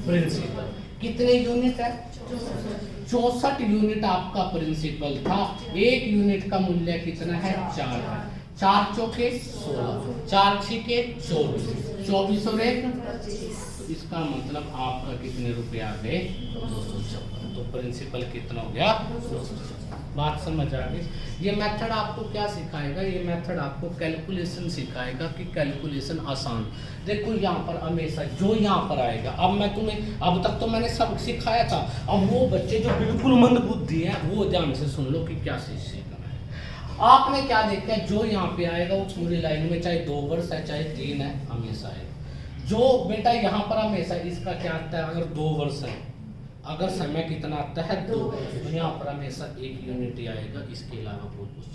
प्रिंसिपल। कितने यूनिट है? 64 यूनिट आपका प्रिंसिपल था। 1 यूनिट का मूल्य कितना है? 4 है। 4 चौके 16, 4 छिके 24, 24 और 1, तो इसका मतलब आपका कितने रुपए आ गए? 254। तो प्रिंसिपल कितना हो गया? 254। बात समझ आ गई? ये मेथड आपको क्या सिखाएगा? ये मेथड आपको कैलकुलेशन सिखाएगा कि कैलकुलेशन आसान। देखो यहाँ पर हमेशा जो यहाँ पर आएगा, अब मैं तुम्हें, अब तक तो मैंने सब सिखाया था, अब वो बच्चे जो बिल्कुल मंद बुद्धि है वो ध्यान से सुन लो कि क्या चीज सीखना है। आपने क्या देखा है? जो यहाँ पे आएगा वो पूरी लाइन में, चाहे 2 वर्ष है चाहे 3 है, हमेशा आएगा। जो बेटा यहाँ पर हमेशा इसका क्या आता है? अगर 2 वर्ष है, अगर समय कितना आता है? 2, तो यहाँ पर हमेशा 1 यूनिट ही आएगा, इसके अलावा बहुत कुछ।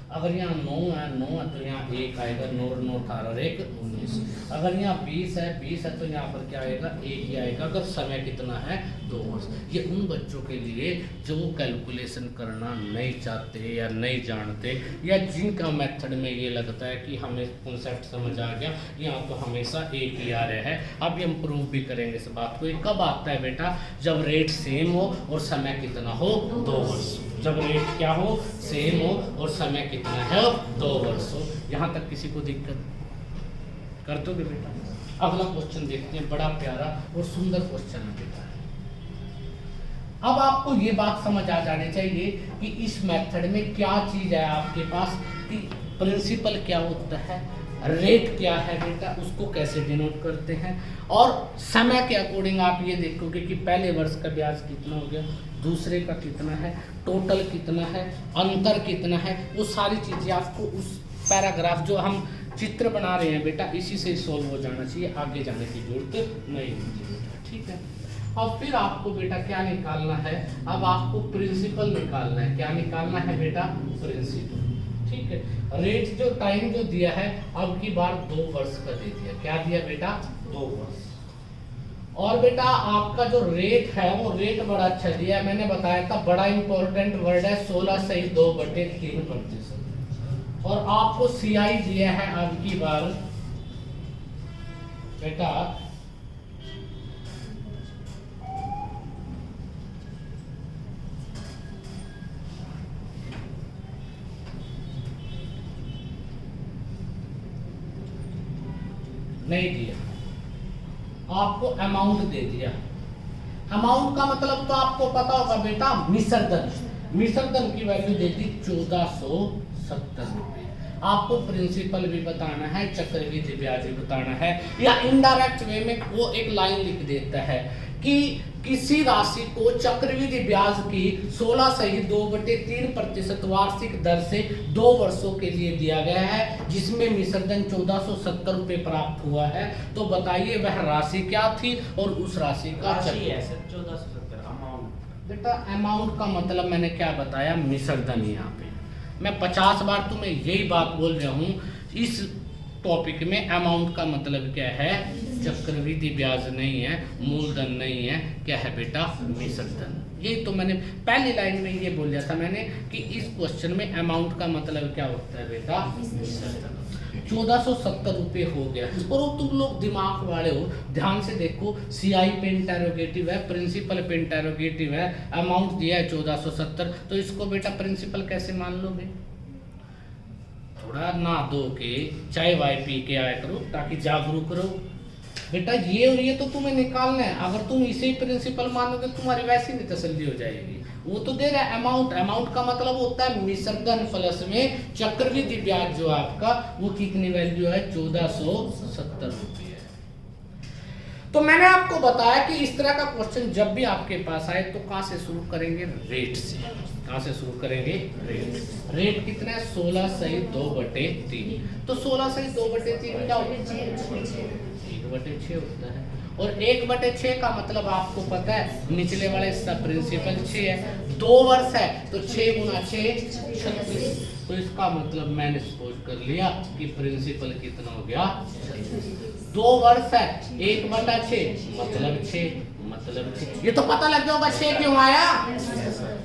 अगर यहाँ 9 है तो यहाँ 1 आएगा, 9 और 9 18 और 1 19। अगर यहाँ 20 है तो यहाँ पर क्या आएगा? 1 ही आएगा। अगर समय कितना है? 2 वर्ष। ये उन बच्चों के लिए जो कैलकुलेशन करना नहीं चाहते या नहीं जानते, या जिनका मेथड में ये लगता है कि हमें कॉन्सेप्ट समझ आ गया, यहाँ तो हमेशा 1 ही आ रहा है। अभी हम प्रूव भी करेंगे इस बात को। ये कब आता है बेटा? जब रेट सेम हो और समय कितना हो? 2 वर्ष। जब रेट क्या हो? सेम हो और समय कितना है? 2 वर्ष हो। यहाँ तक किसी को दिक्कत? कर दोगे बेटा? अगला क्वेश्चन देखते हैं, बड़ा प्यारा और सुंदर क्वेश्चन है बेटा। अब आपको ये बात समझ आ जानी चाहिए कि इस मेथड में क्या चीज है आपके पास, कि प्रिंसिपल क्या होता है, रेट क्या है बेटा, उसको कैसे डिनोट करते हैं, और समय के अकॉर्डिंग आप ये देखोगे कि पहले वर्ष का ब्याज कितना हो गया, दूसरे का कितना है, टोटल कितना है, अंतर कितना है, वो सारी चीज़ें आपको उस पैराग्राफ जो हम चित्र बना रहे हैं बेटा, इसी से सॉल्व हो जाना चाहिए, आगे जाने की जरूरत नहीं होती बेटा। ठीक है। और फिर आपको बेटा क्या निकालना है? अब आपको प्रिंसिपल निकालना है। क्या निकालना है बेटा? प्रिंसिपल। ठीक है। रेट जो टाइम जो दिया है अब की बार 2 वर्ष का दे दिया। क्या दिया बेटा? 2 वर्ष। और बेटा आपका जो रेट है वो रेट बड़ा अच्छा दिया है, मैंने बताया था, बड़ा इंपॉर्टेंट वर्ड है, 16 सही 2/3%। और आपको CI दिया है अब की बार बेटा नहीं दिया, आपको अमाउंट दे दिया। अमाउंट का मतलब तो आपको पता होगा बेटा, मिसरदन। मिसरदन की वैल्यू देती 1470 रुपए। आपको प्रिंसिपल भी बताना है, चक्रवृद्धि ब्याज भी बताना है, या इनडायरेक्ट वे में वो एक लाइन लिख देता है कि किसी राशि को चक्रवृद्धि ब्याज की 16 सहित 2/3% वार्षिक दर से 2 वर्षों के लिए दिया गया है, जिसमें मिसरदन 1470 रुपए प्राप्त हुआ है। तो बताइए वह राशि क्या थी और उस राशि का राशि है सर 1470 अमाउंट। बेटा अमाउंट का मतलब मैंने क्या बताया, मिसरदन। यहाँ पे मैं 50 बार तुम्हें यही बात बोल रहा हूँ। इस टॉपिक में अमाउंट का मतलब क्या है, चक्रवृद्धि ब्याज नहीं है, मूलधन नहीं है, क्या है बेटा, मिसरदन। यही तो मैंने पहली लाइन में ये बोल दिया था मैंने कि इस क्वेश्चन में अमाउंट का मतलब क्या होता है बेटा, मिसरदन। 1470 रुपये हो गया। और वो तुम लोग दिमाग वाले हो, ध्यान से देखो, सीआई पे इंटेरोगेटिव है, प्रिंसिपल पे इंटेरोगेटिव है, अमाउंट दिया है 1470, तो इसको बेटा प्रिंसिपल कैसे मान लोगे? थोड़ा ना दो के चाय वाय पी के आया करो ताकि जागरूक रहो बेटा। ये और ये तो तुम्हें निकालना है। अगर तुम इसे ही प्रिंसिपल मानोगे तुम्हारी वैसी नहीं तसल्ली हो जाएगी। वो तो दे रहा है अमाउंट। अमाउंट का मतलब होता है मिसरदन प्लस में चक्रवृद्धि ब्याज, जो आपका वो कितनी वैल्यू है, 1470 रुपये है। तो मैंने आपको बताया कि इस तरह का क्वेश्चन जब भी आपके पास आए तो कहां से शुरू करेंगे, रेट से। कहां से शुरू करेंगे, रेट। रेट कितना है, 16 सहित 2/3। तो 16 सहित 2/3 क्या होता है, 1/6 होता है। और 1/6 का मतलब आपको पता है, निचले वाले हिस्सा प्रिंसिपल 6 है, 2 वर्ष है तो 6 गुना 6 36। तो इसका मतलब मैंने सपोज कर लिया कि प्रिंसिपल कितना हो गया, 36। 2 वर्ष है, 1/6 मतलब 6 मतलब 6। ये तो पता लग जाएगा 6 क्यों आया।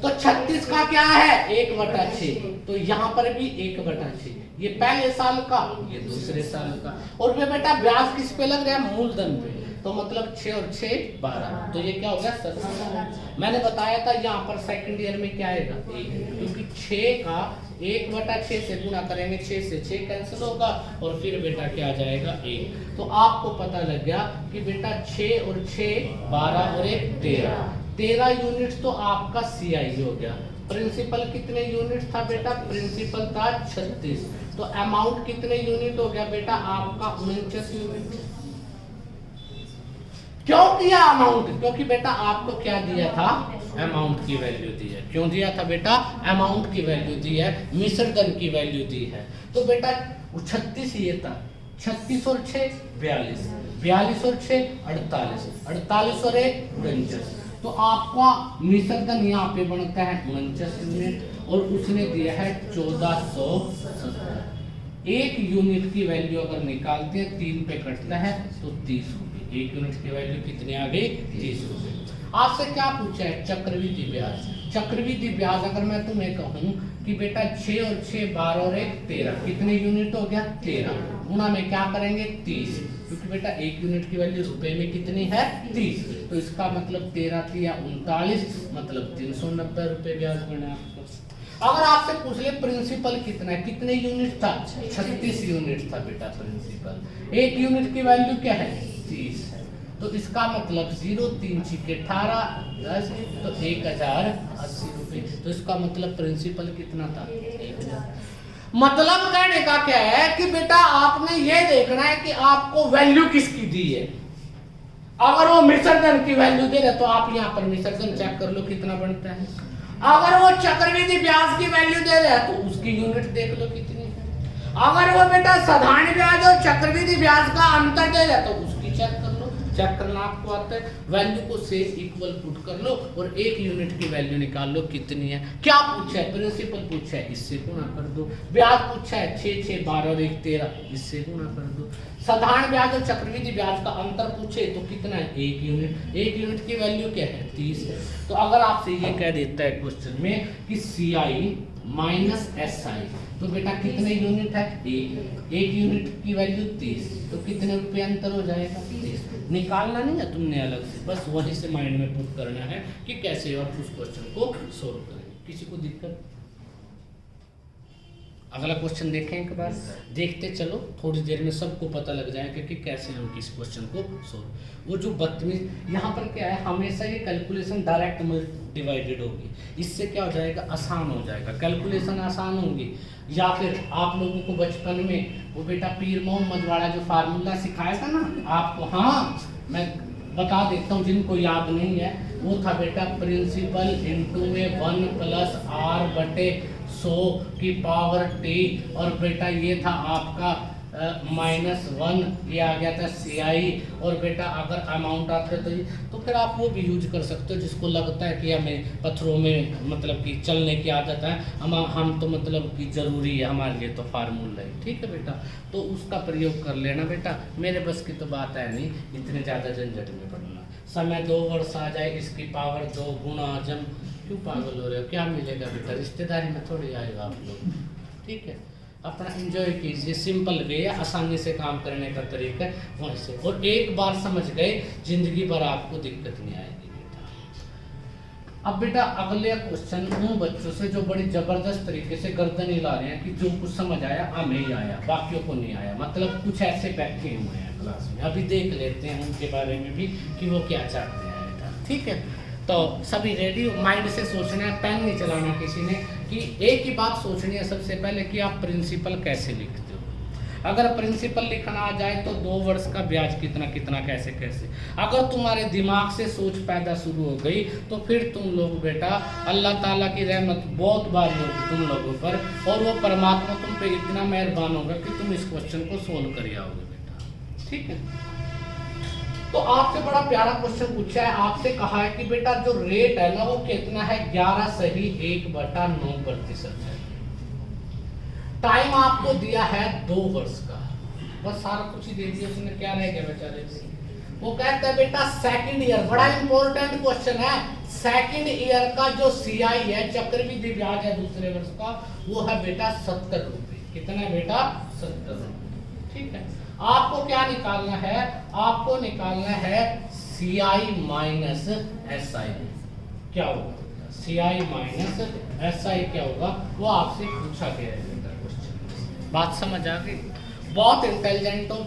तो 36 का क्या है, 1/6। तो यहाँ पर भी 1/6। ये पहले साल का, ये दूसरे साल का। और वे बेटा ब्याज किस पे लग रहा है, मूलधन पे। तो मतलब 6 और 6 12। तो ये क्या हो गया, 17। मैंने बताया था यहाँ पर सेकंड ईयर में क्या आएगा, 1, क्योंकि 6 का 1/6 से गुणा करेंगे, 6 से 6 कैंसिल होगा और फिर बेटा क्या आ जाएगा, 1। तो आपको पता लग गया कि बेटा 6 और 6 12 और 1 13। 13 यूनिट तो आपका सीआई हो गया। प्रिंसिपल कितने यूनिट था बेटा, प्रिंसिपल था 36। तो अमाउंट कितने यूनिट हो गया बेटा आपका, 49 यूनिट। क्यों दिया अमाउंट, क्योंकि बेटा आपको क्या दिया था, अमाउंट की वैल्यू दी है। क्यों दिया था बेटा, अमाउंट की वैल्यू दी है, मिसरदन की वैल्यू दी है। तो बेटा 36 ये था, 36 और 6 42, 42 और 6 48, 48 और 1 49। तो आपका मिसरदन यहाँ पे बनता है 49 यूनिट और उसने दिया है 1470। 1 यूनिट की वैल्यू अगर निकालते हैं 3 पे कटता है तो 30 रुपये। 1 यूनिट की वैल्यू कितनी आ गई, 30 रुपये। आपसे क्या पूछा है, चक्रवृद्धि ब्याज। चक्रवृद्धि ब्याज अगर मैं तुम्हें कहूँ कि बेटा 6 और 6 12 और 1 13, कितने यूनिट हो गया, 13। गुणा में क्या करेंगे, 30, क्योंकि बेटा 1 यूनिट की वैल्यू रुपए में कितनी है, 30। तो इसका मतलब 13 या 39, मतलब 390 रुपए ब्याज बना आपको। अगर आपसे पूछ ले प्रिंसिपल कितना है, कितने यूनिट था, 36 यूनिट था बेटा प्रिंसिपल। 1 यूनिट की वैल्यू क्या है, 30 है। तो इसका मतलब 0 3 6 18 10 तो 1080 रुपये। तो इसका मतलब प्रिंसिपल कितना था, 1000। मतलब कहने का क्या है कि बेटा आपने ये देखना है कि आपको वैल्यू किसकी दी है। अगर वो मिसरदन की वैल्यू दे रहे तो आप यहाँ पर मिसरदन चेक कर लो कितना बनता है। अगर वो चक्रवृद्धि ब्याज की वैल्यू दे रहे तो उसकी यूनिट देख लो कितनी है। अगर वो बेटा साधारण ब्याज और चक्रवृद्धि ब्याज का अंतर दे रहे तो उसकी चेक कर लो। चेक करना आपको आता है, वैल्यू को सेम इक्वल पुट कर लो और 1 यूनिट की वैल्यू निकाल लो कितनी है। क्या पूछा है, प्रिंसिपल पूछा है, इससे गुणा कर दो। ब्याज पूछा है 6 6 12 और 1 13, इससे गुणा कर दो। साधारण ब्याज और चक्रवृद्धि ब्याज का अंतर पूछे तो कितना है, 1 यूनिट। 1 यूनिट की वैल्यू क्या है, 30 है। तो अगर आपसे ये कह देता है क्वेश्चन में कि CI माइनस SI, तो बेटा कितने यूनिट है, 1 यूनिट की वैल्यू 30, तो कितने रुपए अंतर हो जाएगा, 30। निकालना नहीं है तुमने अलग से, बस वहीं से माइंड में पुट करना है कि कैसे और उस क्वेश्चन को सोल्व करें। किसी को दिक्कत, अगला क्वेश्चन देखें एक बार, देखते चलो, थोड़ी देर में सबको पता लग जाएगा कि कैसे हम किस क्वेश्चन को सोल्व। वो जो 32 यहाँ पर क्या है, हमेशा ये कैलकुलेशन डायरेक्ट डिवाइडेड होगी, इससे क्या हो जाएगा, आसान हो जाएगा, कैलकुलेशन आसान होंगी। या फिर आप लोगों को बचपन में वो बेटा पीर मोहम्मद वाला जो फार्मूला सिखाया था ना आपको, हाँ मैं बता देता हूँ जिनको याद नहीं है, वो था बेटा प्रिंसिपल इंटू में 1+r/100 की पावर t, और बेटा ये था आपका -1, ये आ गया था CI, और बेटा अगर अमाउंट आता है तो फिर आप वो भी यूज कर सकते हो जिसको लगता है कि हमें पत्थरों में मतलब कि चलने की आदत है, हम तो मतलब कि ज़रूरी है हमारे लिए तो फार्मूला है, ठीक है बेटा, तो उसका प्रयोग कर लेना बेटा। मेरे बस की तो बात है नहीं इतने ज़्यादा झंझट में पड़ना, समय 2 वर्ष आ जाए इसकी पावर 2 गुना जम, क्यों पागल हो रहे हो, क्या मिलेगा बेटा, रिश्तेदारी में थोड़ी आएगा आप लोग, ठीक है, अपना एंजॉय कीजिए, सिंपल वे है, आसानी से काम करने का तरीका है वैसे, और एक बार समझ गए जिंदगी भर आपको दिक्कत नहीं आएगी बेटा। अब बेटा अगले क्वेश्चन उन बच्चों से जो बड़ी जबरदस्त तरीके से गर्दन हिला रहे हैं कि जो कुछ समझ आया हमें ही आया, बाकियों को नहीं आया, मतलब कुछ ऐसे बैठे हुए हैं क्लास में, अभी देख लेते हैं उनके बारे में भी कि वो क्या चाहते हैं बेटा, ठीक है। तो सभी रेडी, माइंड से सोचना है, पेन नहीं चलाना किसी ने, कि एक ही बात सोचनी है सबसे पहले कि आप प्रिंसिपल कैसे लिखते हो। अगर प्रिंसिपल लिखना आ जाए तो 2 वर्ष का ब्याज कितना कितना कैसे कैसे, अगर तुम्हारे दिमाग से सोच पैदा शुरू हो गई तो फिर तुम लोग बेटा अल्लाह ताला की रहमत बहुत बार होगी तुम लोगों पर, और वो परमात्मा तुम पे इतना मेहरबान होगा कि तुम इस क्वेश्चन को सोल्व कर आओगे बेटा, ठीक है। तो आपसे बड़ा प्यारा क्वेश्चन पूछा है, आपसे कहा है कि बेटा जो रेट है ना वो कितना है, 11 सही 1/9% है। टाइम आपको दिया है 2 वर्ष का, बस सारा कुछ ही दे दिया उसने, क्या रह गया बेचारे से। वो कहता है बेटा सेकंड ईयर, बड़ा इंपॉर्टेंट क्वेश्चन है, सेकंड ईयर का जो CI है चक्रवृद्धि ब्याज है दूसरे वर्ष का, वो है बेटा 70 रुपए। कितना है बेटा, 70 रुपए, ठीक है। आपको क्या निकालना है, आपको निकालना है CI माइनस SI, क्या होगा CI माइनस SI क्या होगा, वो आपसे पूछा गया है बेटा क्वेश्चन। बात समझ आ गई, बहुत इंटेलिजेंट हो,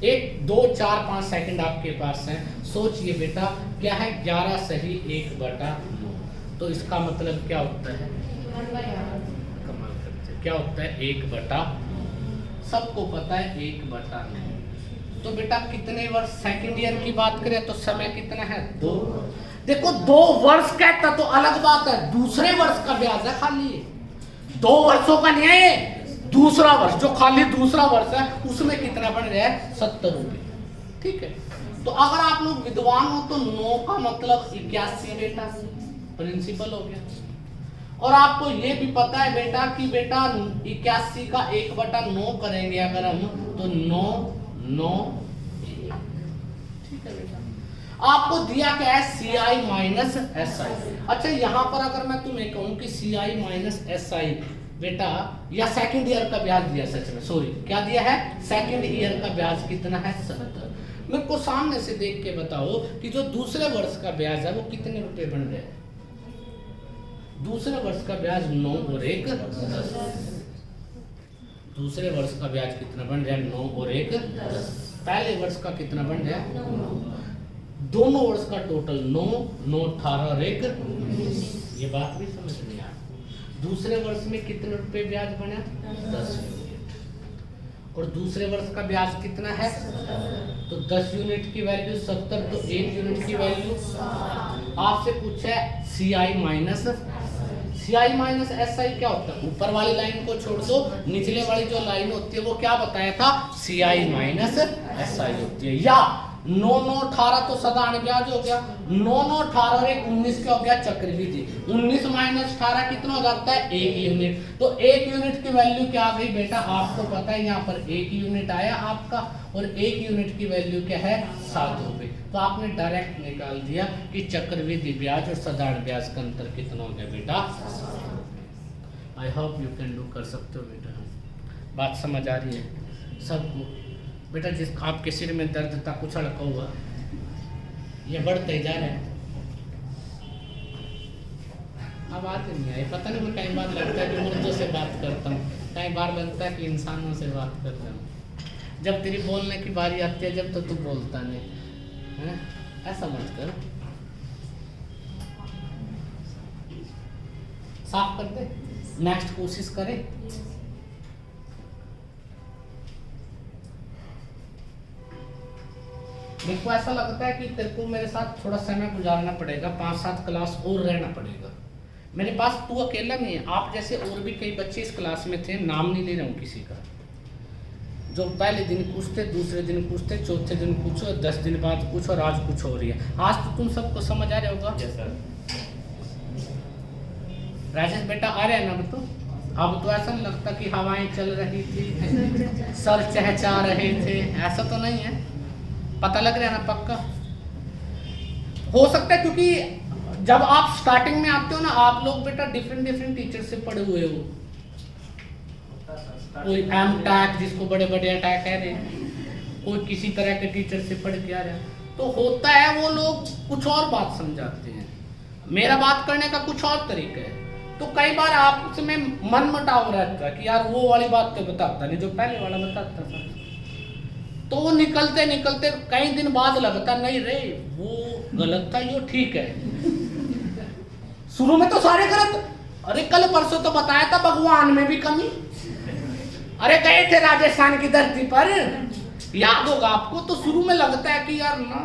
1 2 4 5 सेकंड आपके पास हैं, सोचिए बेटा क्या है, 11 सही 1/9, तो इसका मतलब क्या होता है, कमाल करते हैं, क्या होता है 1/9, सबको पता है 1/9। तो बेटा कितने वर्ष, सेकंड ईयर की बात करें तो समय कितना है 2, देखो 2 वर्ष कहता तो अलग बात है, दूसरे वर्ष का ब्याज है खाली, 2 वर्षों का नहीं है ये, दूसरा वर्ष जो खाली दूसरा वर्ष है उसमें कितना बन रहा है 70 रुपए, ठीक है। तो अगर आप लोग विद्वान हो तो 9 का मतलब 81 बेटा प्रिंसिपल हो गया, और आपको ये भी पता है बेटा कि बेटा 81 का 1/9 करेंगे अगर हम तो 9 9, ठीक है बेटा। आपको दिया क्या है CI माइनस SI। अच्छा यहाँ पर अगर मैं तुम्हें कहूँ कि CI माइनस SI बेटा, या सेकंड ईयर का ब्याज दिया, सच में सॉरी क्या दिया है, सेकंड ईयर का ब्याज कितना है 70, मेरे को सामने से देख के बताओ कि जो दूसरे वर्ष का ब्याज है वो कितने रुपए बन रहे हैं, दूसरे वर्ष का ब्याज 9 और 1 10, दूसरे वर्ष का ब्याज कितना बन रहा है 9 और 1 10, पहले वर्ष का कितना बन रहा है 9, दोनों वर्ष का टोटल 9 9 18 और 1 19, ये बात भी समझ में आ, दूसरे वर्ष में कितने रुपए ब्याज बना 10 यूनिट, और दूसरे वर्ष का ब्याज कितना है, तो 10 यूनिट की वैल्यू 70, तो 1 यूनिट की वैल्यू, आपसे पूछा है CI माइनस SI क्या होता है, ऊपर वाली लाइन को छोड़ दो, निचले वाली जो लाइन होती है वो क्या बताया था, CI माइनस SI होती है। या 9 9 18 तो साधारण ब्याज हो गया, 9 9 18 और 1 19 क्या हो गया चक्रवृद्धि, 19 माइनस 18 कितना हो जाता है 1 यूनिट, तो 1 यूनिट की वैल्यू क्या आ गई बेटा, आपको पता है यहाँ पर 1 यूनिट आया आपका, और 1 यूनिट की वैल्यू क्या है 7 रुपए, तो आपने डायरेक्ट निकाल दिया कि चक्रवृद्धि ब्याज और साधारण ब्याज का अंतर कितना हो गया बेटा। I hope you can do, कर सकते हो बेटा, बात समझ आ रही है सबको बेटा। जिस आपके सिर में दर्द था कुछ अड़का हुआ, ये बढ़ते ही जा रहे हैं, आवाज नहीं आई, पता नहीं, मैं कई बार लगता है कि मुर्दों से बात करता हूँ, कई बार लगता है कि इंसानों से बात कर रहा हूँ। जब तेरी बोलने की बारी आती है जब, तो तू बोलता नहीं है, ऐसा मत कर। साफ कर दे, नेक्स्ट कोशिश करें। मेरे को ऐसा लगता है कि तेरे को मेरे साथ थोड़ा समय गुजारना पड़ेगा, 5-7 क्लास और रहना पड़ेगा। मेरे पास तू अकेला नहीं है, आप जैसे और भी कई बच्चे इस क्लास में थे, नाम नहीं ले रहा हूँ किसी का, जो पहले दिन कुछ थे, दूसरे दिन कुछ थे, चौथे दिन कुछ और 10 दिन बाद कुछ और आज कुछ हो रही है। आज तो तुम सबको समझ आ रहा होगा। Yes sir. राजेश बेटा आ रहे हैं ना? तो अब तो ऐसा नहीं लगता कि हवाएं चल रही थी, सर चहचहा रहे थे, ऐसा तो नहीं है, पता लग रहा है ना? पक्का हो सकता है, क्योंकि जब आप स्टार्टिंग में आते हो ना, आप लोग बेटा डिफरेंट टीचर से पढ़े हुए हो। कोई एम टैक, जिसको बड़े बड़े अटैक कह रहे हैं, कोई किसी तरह के टीचर से पढ़ के आ रहा है, तो होता है वो लोग कुछ और बात समझाते हैं, मेरा बात करने का कुछ और तरीका है, तो कई बार आपस में मन मुटाव रहता है कि यार वो वाली बात तो बताता नहीं जो पहले वाला बताता था, तो वो निकलते निकलते कई दिन बाद लगता नहीं रे वो गलत था, यो ठीक है। शुरू में तो सारे गलत, अरे कल परसों तो बताया था भगवान में भी कमी, अरे गए थे राजस्थान की धरती पर, याद होगा आपको। तो शुरू में लगता है कि यार ना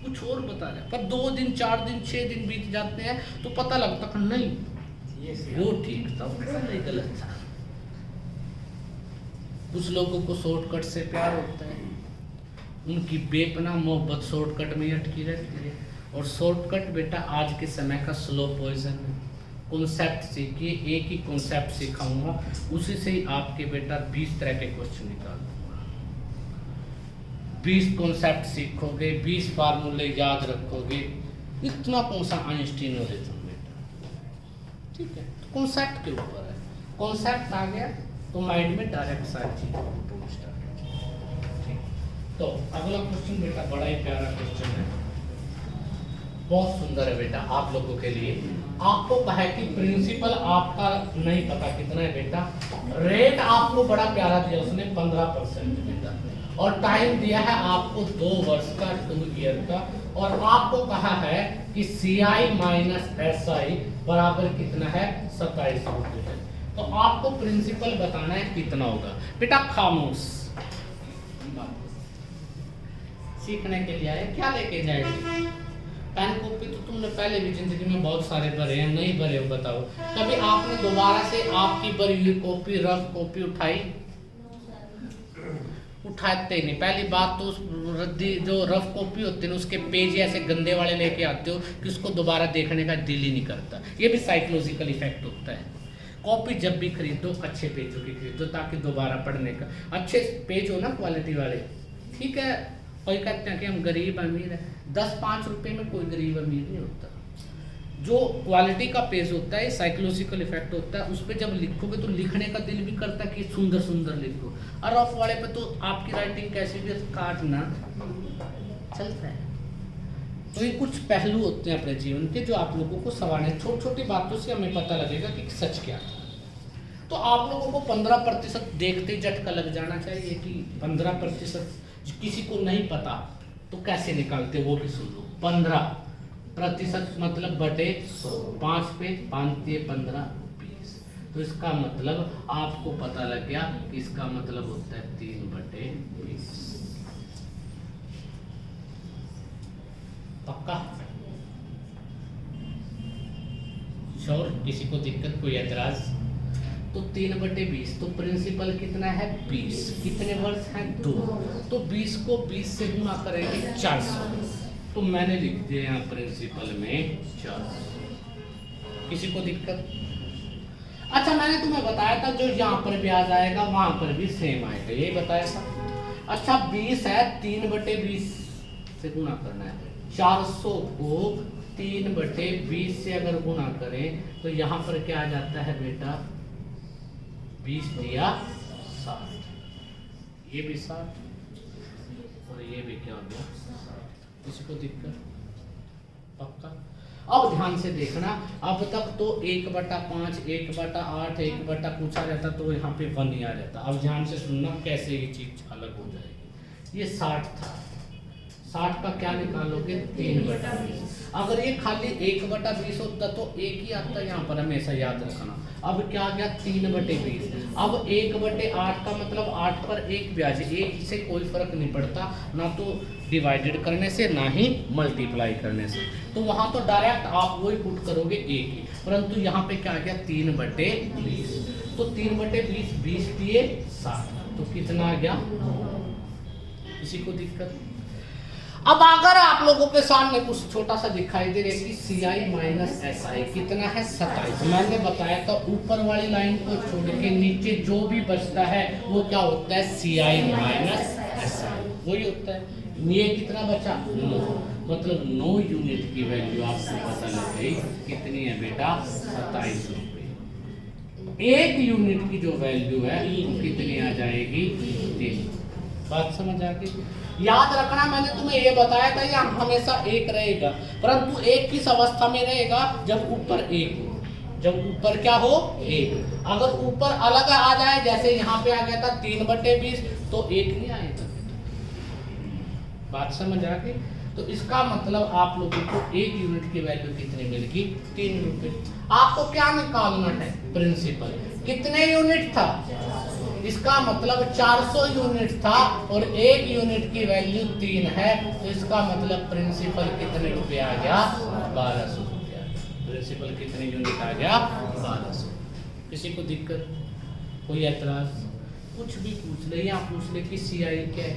कुछ और बता रहे, पर 2 दिन 4 दिन 6 दिन बीत जाते हैं तो पता लगता है नहीं वो ठीक था, वो नहीं गलत था। कुछ लोगों को शॉर्टकट से प्यार होता है, उनकी बेपनाह मोहब्बत शॉर्टकट में अटकी रहती है, और शॉर्टकट बेटा आज के समय का स्लो पॉइजन है। कॉन्सेप्ट सीखिए, एक ही कॉन्सेप्ट सिखाऊंगा, उसी से ही आपके बेटा 20 तरह के क्वेश्चन निकाल दूंगा। 20 कॉन्सेप्ट सीखोगे, 20 फार्मूले याद रखोगे, इतना कौन सा आइंस्टीन हो तुम बेटा, ठीक है? तो कॉन्सेप्ट के ऊपर है, कॉन्सेप्ट आ गया तो माइंड में डायरेक्ट सारी चीजें स्टार्ट। तो अगला क्वेश्चन बेटा बड़ा ही प्यारा क्वेश्चन है, बहुत सुंदर है बेटा आप लोगों के लिए। आपको कहा है कि प्रिंसिपल आपका नहीं पता कितना है बेटा, रेट आपको बड़ा प्यारा दिया उसने 15% बेटा, और टाइम दिया है आपको 2 वर्ष का, 2 ईयर का, और आपको कहा है कि CI माइनस SI बराबर कितना है 27 रुपये। तो आपको प्रिंसिपल बताना है कितना होगा बेटा। खामोश, सीखने के लिए आए, क्या लेके जाएंगे? पेन कॉपी तो तुमने पहले भी जिंदगी में बहुत सारे भरे हैं, नहीं भरे हो बताओ? कभी आपने दोबारा से आपकी भरी हुई कॉपी, रफ कॉपी उठाई? उठाते ही नहीं। पहली बात तो उस रद्दी जो रफ कॉपी होती है ना, उसके पेज ऐसे गंदे वाले लेके आते हो कि उसको दोबारा देखने का दिल ही नहीं करता। ये भी साइकोलॉजिकल इफेक्ट होता है। कॉपी जब भी खरीदो अच्छे पेजों की खरीदो, ताकि दोबारा पढ़ने का अच्छे पेज हो ना, क्वालिटी वाले, ठीक है? कोई कहते हैं कि हम गरीब अमीर है, 10-5 रुपए में कोई गरीब अमीर नहीं होता। जो क्वालिटी का पेज होता है, साइकोलॉजिकल इफेक्ट होता है, उस पर जब लिखोगे तो लिखने का दिल भी करता है कि सुंदर सुंदर लिखो, और रफ वाले पे तो आपकी राइटिंग कैसी भी काटना चलता है। तो ये कुछ पहलू होते हैं अपने जीवन के जो आप लोगों को सवारने, छोटी छोटी बातों से हमें पता लगेगा कि सच क्या था। तो आप लोगों को 15% देखते ही झटका लग जाना चाहिए कि 15% किसी को नहीं पता तो कैसे निकालते, वो भी सुन लो। 15% मतलब बटे 100, 5 पे 5 ये 15 20, तो इसका मतलब आपको पता लग गया कि इसका मतलब होता है 3/20। पक्का? श्योर? किसी को दिक्कत, कोई एतराज? तो 3/20, तो प्रिंसिपल कितना है 20, कितने वर्ष हैं 2, तो 20 को 20 से गुणा करेंगे 400, तो मैंने लिख दिया यहाँ प्रिंसिपल में 400। किसी को दिक्कत? अच्छा, मैंने तुम्हें बताया था जो यहाँ पर ब्याज आएगा वहां पर भी सेम आएगा, यही बताया था। अच्छा 20 है, 3/20 से गुणा करना है, 400 को 3/20 से अगर गुणा करें तो यहाँ पर क्या आ जाता है बेटा, 20 दिया 60, ये भी 60 और ये भी क्या हो गया 60। किसी को दिक्कत? पक्का? अब ध्यान से देखना, अब तक तो 1/5, 1/8, 1 पूछा रहता तो यहाँ पे 1 ही आ जाता। अब ध्यान से सुनना कैसे ये चीज अलग हो जाएगी। ये 60 था, 60 का क्या निकालोगे 3/20। अगर ये खाली 1/20 होता तो 1 ही आता, यहाँ पर हमेशा याद रखना। अब क्या आ गया 3/20। अब 1/8 का मतलब 8 पर 1 ब्याज, 1 से कोई फर्क नहीं पड़ता, ना तो डिवाइडेड करने से ना ही मल्टीप्लाई करने से, तो वहां तो डायरेक्ट आप वही पुट करोगे 1 ही। परंतु यहाँ पे क्या आ गया 3/20, तो 3/20 20 दिए 60, तो कितना आ गया, किसी को दिक्कत? अब अगर आप लोगों के सामने कुछ छोटा सा दिखाई दे रहा है कि CI माइनस SI कितना है 27, मैंने बताया था ऊपर वाली लाइन को छोड़ के नीचे जो भी बचता है वो क्या होता है CI माइनस SI, वही होता है। ये कितना बचा 9, मतलब 9 यूनिट की वैल्यू आपको पता लग गई कितनी है बेटा 27 रुपये। 1 यूनिट की जो वैल्यू है वो कितनी आ जाएगी 3। बात समझ आ गई? याद रखना मैंने तुम्हें ये बताया था ये हमेशा 1 रहेगा, परंतु 1 किस अवस्था में रहेगा, जब ऊपर 1 हो, जब ऊपर क्या हो 1। अगर ऊपर अलग आ जाए, जैसे यहाँ पे आ गया था 3/20, तो 1 नहीं आएगा। बात समझ आ गई? तो इसका मतलब आप लोगों को 1 यूनिट की वैल्यू कितनी मिलेगी 3 रुपए। आपको क्या निकालना है प्रिंसिपल, कितने यूनिट था, इसका मतलब 400 यूनिट था और 1 यूनिट की वैल्यू 3 है, तो इसका मतलब प्रिंसिपल कितने रुपए आ गया 1200 रुपया। प्रिंसिपल कितने यूनिट आ गया 1200। किसी को दिक्कत, कोई ऐतराज? कुछ भी पूछ ले, यहाँ पूछ ले कि CI क्या है,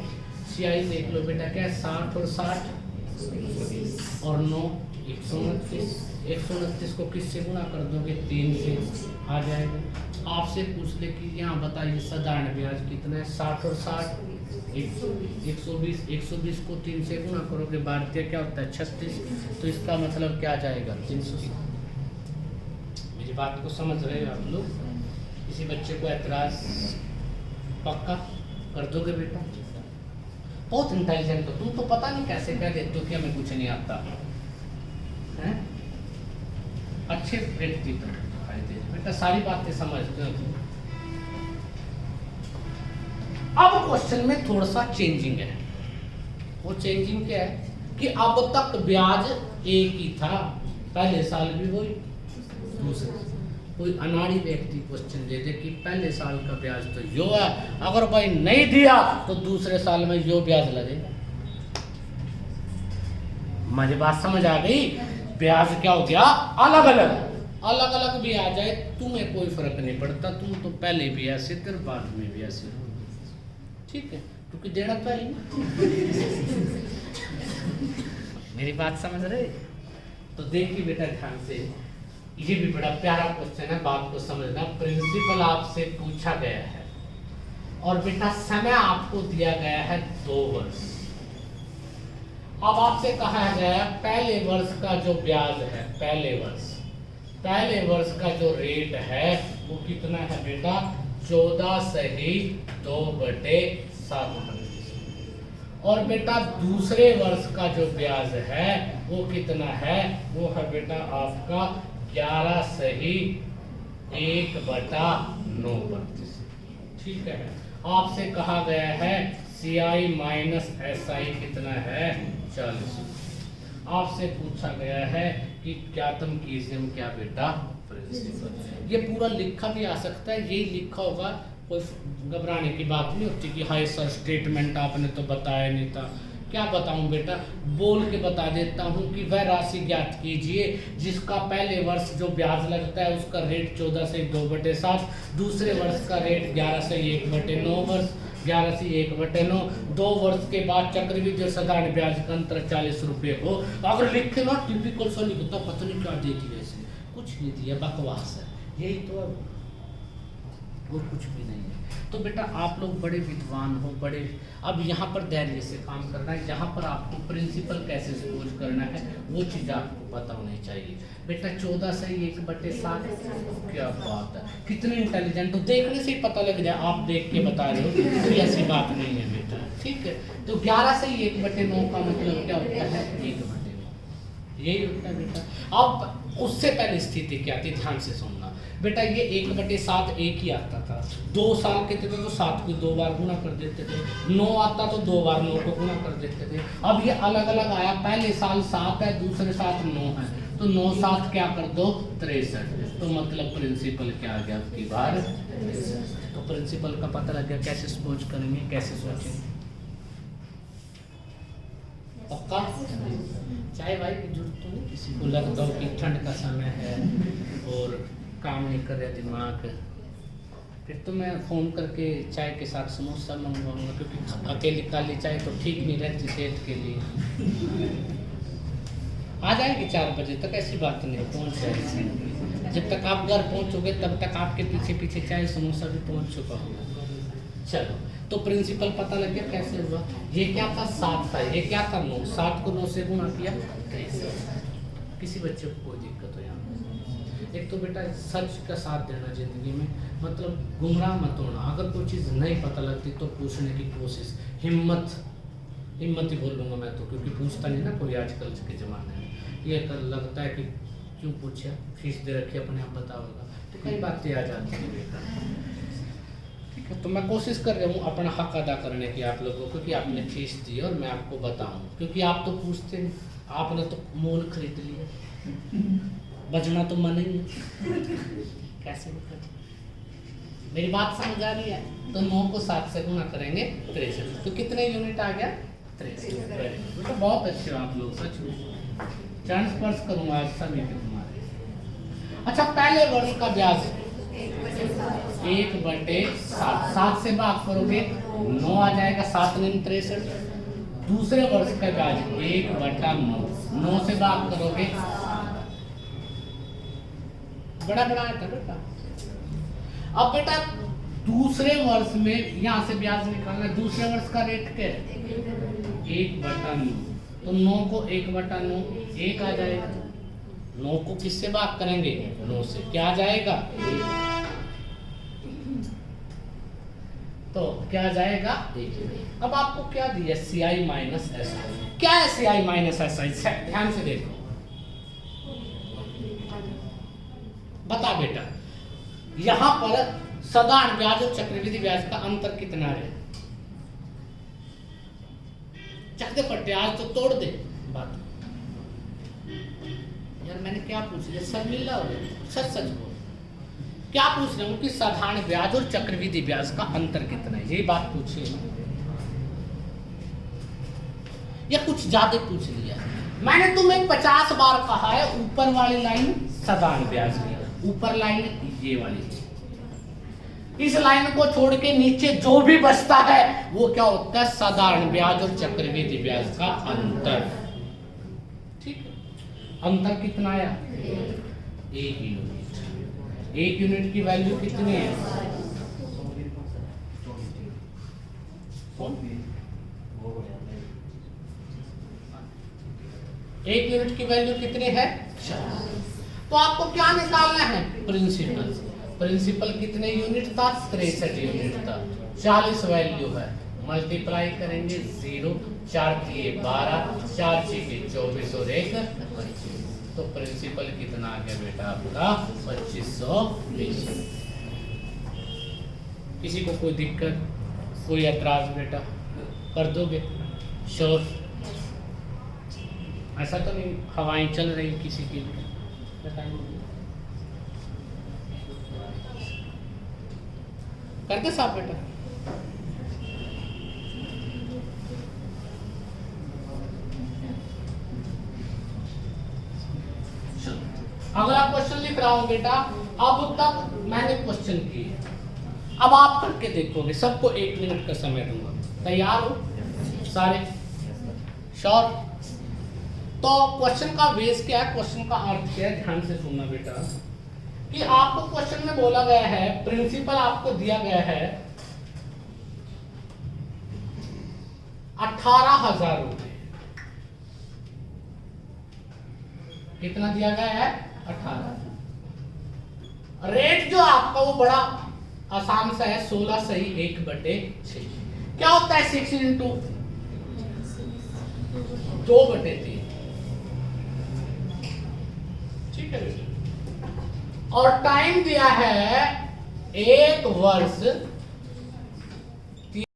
CI देख लो बेटा क्या है 60 और 60 और 9 129। 129 को किससे गुणा कर दोगे 3 से आ जाएगा। आपसे पूछ ले कि यहाँ बताइए साधारण ब्याज कितना है 60 और 60 120। 120 को 3 से गुणा करोगे भारतीय क्या होता है 36, तो इसका मतलब क्या आ जाएगा 300। मेरी बात को समझ रहे हो आप लोग? किसी बच्चे को ऐतराज पक्का कर दोगे बेटा? बहुत इंटेलिजेंट हो तुम, तो पता नहीं कैसे क्या देते हो कि हमें कुछ नहीं आता है। अच्छे व्यक्ति दिखाई दे बेटा, सारी बातें समझते हो। अब क्वेश्चन में थोड़ा सा चेंजिंग है। वो चेंजिंग क्या है कि अब तक ब्याज 1 ही था, पहले साल भी वही, दूसरे कोई अनाड़ी व्यक्ति क्वेश्चन दे दे कि पहले साल का ब्याज तो यो है, अगर भाई नहीं दिया तो दूसरे साल में यो ब्याज लगेगा। मुझे बात समझ आ गई? ब्याज क्या हो गया अलग अलग भी आ जाए तुम्हें कोई फर्क नहीं पड़ता, तुम तो पहले भी ऐसे थे बाद में भी ऐसे हो, ठीक है, क्योंकि देना तो है। मेरी बात समझ रहे? तो देखिए बेटा ध्यान से, ये भी बड़ा प्यारा क्वेश्चन है, बात को समझना। प्रिंसिपल आपसे पूछा गया है और बेटा समय आपको दिया गया है 2 वर्ष। अब आपसे कहा गया है पहले वर्ष का जो ब्याज है, पहले वर्ष का जो रेट है वो कितना है बेटा 14 सही 2/7। और बेटा दूसरे वर्ष का जो ब्याज है वो कितना है, वो है बेटा आपका 11 सही 1/9। ठीक है। आपसे कहा गया है CI माइनस SI कितना है 40। आपसे पूछा गया है कि क्या तुम कीजिए क्या बेटा प्रिंसिपल। ये पूरा लिखा भी आ सकता है, यही लिखा होगा, कोई घबराने की बात नहीं होती कि हाय सर स्टेटमेंट आपने तो बताया नहीं था। क्या बताऊं बेटा, बोल के बता देता हूं कि वह राशि ज्ञात कीजिए जिसका पहले वर्ष जो ब्याज लगता है उसका रेट 14 से 2/7, दूसरे वर्ष का रेट 11 से 1/9 वर्ष 11 से 1/9, 2 वर्ष के बाद चक्रवृद्धि और साधारण ब्याज का अंतर 40 रुपये हो। अगर लिखे ना टिपिकल सा लिखता पता नहीं क्या दे दिया, ऐसे कुछ नहीं दिया, बकवास है, यही तो है, वो कुछ भी नहीं है। तो बेटा आप लोग बड़े विद्वान हो, बड़े, अब यहाँ पर धैर्य से काम करना है, यहाँ पर आपको प्रिंसिपल कैसे सपोज करना है वो चीज़ आपको पता होनी चाहिए। बेटा 14 से 1/7, क्या बात है, कितने इंटेलिजेंट हो, देखने से ही पता लग जाए, आप देख के बता रहे हो, कोई ऐसी बात नहीं है बेटा। ठीक है, तो 11 से 1/9 का मतलब क्या होता है 1/9। यही होता है बेटा। अब उससे पहले स्थिति क्या थी, ध्यान से सुनना बेटा। ये 1/7 एक ही आता था। 2 साल के थे तो 7 को 2 बार गुना कर देते थे। 9 आता तो 2 बार 9 को गुना कर देते थे। अब ये अलग अलग आया, पहले साल 7 है, दूसरे साल 9 है, तो 9 7 क्या कर दो 63। तो मतलब प्रिंसिपल क्या आ गया आपकी बार। तो प्रिंसिपल का पता लग गया। कैसे सपोज करेंगे, कैसे सोचेंगे, पक्का। चाय भाई की जरूरत तो नहीं किसी को लगता हो कि ठंड का समय है और काम नहीं कर रहा दिमाग, फिर तो मैं फ़ोन करके चाय के साथ समोसा मंगवाऊंगा, क्योंकि अकेली काली चाय तो ठीक नहीं रहती सेहत के लिए। आ जाएगी 4 बजे तक, ऐसी बात नहीं, पहुँच जाएगी। जब तक आप घर पहुँचोगे तब तक आपके पीछे पीछे चाय समोसा भी पहुँच चुका होगा। चलो, तो प्रिंसिपल पता लग गया कैसे हुआ। ये क्या था 7 था, ये क्या था 9, 7 को 9 से गुणा किया 63। किसी बच्चे को कोई दिक्कत हो यहाँ। एक तो बेटा सच का साथ देना जिंदगी में, मतलब गुमराह मत होना। अगर कोई चीज़ नहीं पता लगती तो पूछने की कोशिश, हिम्मत ही बोलूँगा मैं तो, क्योंकि पूछता नहीं ना कोई आजकल के ज़माने में। ये लगता है कि क्यों पूछा, फीस दे रखी अपने आप बताओगा, तो कई बातें आ जाती है बेटा। ठीक है, तो मैं कोशिश कर रहा हूँ अपना हक अदा करने की आप लोगों को, कि आपने फीस दी और मैं आपको बताऊँ, क्योंकि आप तो पूछते नहीं, आपने तो मोल खरीद लिया, बचना तो मन ही है। कैसे मेरी बात समझ आ रही है। तो 9 को 7 से गुना करेंगे 63, तो कितने यूनिट आ गया 63। तो बहुत अच्छे हो आप लोग, सच में चरण स्पर्श करूंगा आज सभी के तुम्हारे। अच्छा, पहले वर्ष का ब्याज 1/7, 7 से भाग करोगे 9 आ जाएगा, 7 9 63। दूसरे वर्ष का ब्याज 1/9, 9 से भाग करोगे, बड़ा आता बेटा। अब बेटा दूसरे वर्ष में यहाँ से ब्याज निकालना, दूसरे वर्ष का रेट क्या है 1/9, तो 9 को 1/9 1 आ जाएगा। 9 को किससे भाग करेंगे 9 से, क्या आ जाएगा 1, तो क्या आ जाएगा 1। अब आपको क्या दिया CI माइनस SI, क्या है CI माइनस SI, ध्यान से देखो, बता बेटा। यहां पर साधारण ब्याज और चक्रवृद्धि ब्याज का अंतर कितना है। चक दे फटे, आज तो तोड़ दे बात। यार मैंने क्या पूछ लिया, सब मिल रहा हो, सच सच बोल। क्या पूछ रहा हूँ कि साधारण ब्याज और चक्रवृद्धि ब्याज का अंतर कितना है, यही बात पूछी है या कुछ ज्यादा पूछ लिया। मैंने तुम्हें 50 बार कहा है, ऊपर वाली लाइन साधारण ब्याज की, ऊपर लाइन ये वाली, इस लाइन को छोड़ के नीचे जो भी बचता है वो क्या होता है साधारण ब्याज और चक्रवृद्धि ब्याज का अंतर। ठीक है, अंतर कितना आया 1 यूनिट। 1 यूनिट की वैल्यू कितनी है, एक यूनिट की वैल्यू कितनी है 4। तो आपको क्या निकालना है प्रिंसिपल। प्रिंसिपल कितने यूनिट था 63 यूनिट था, 40 वैल्यू है, मल्टीप्लाई करेंगे 0, 4 3 12, 4 6 24 और 1 25। तो प्रिंसिपल कितना आ गया बेटा आपका 2520। किसी को कोई दिक्कत, कोई ऐतराज बेटा कर दोगे श्योर। ऐसा तो नहीं हवाएं चल रही किसी की, करके साफ बेटा। अगला क्वेश्चन लिख रहा हूं बेटा। अब तक मैंने क्वेश्चन किए, अब आप करके देखोगे, सबको 1 मिनट का समय दूंगा। तैयार हो सारे, श्योर। तो क्वेश्चन का बेस क्या है, क्वेश्चन का अर्थ क्या है, ध्यान से सुनना बेटा। कि आपको क्वेश्चन में बोला गया है, प्रिंसिपल आपको दिया गया है 18,000 रुपए। कितना दिया गया है 18। रेट जो आपका वो बड़ा आसान सा है, 16 सही 1/6। क्या होता है 6 इंटू 2/3, ठीक है बेटा। और टाइम दिया है 1 वर्ष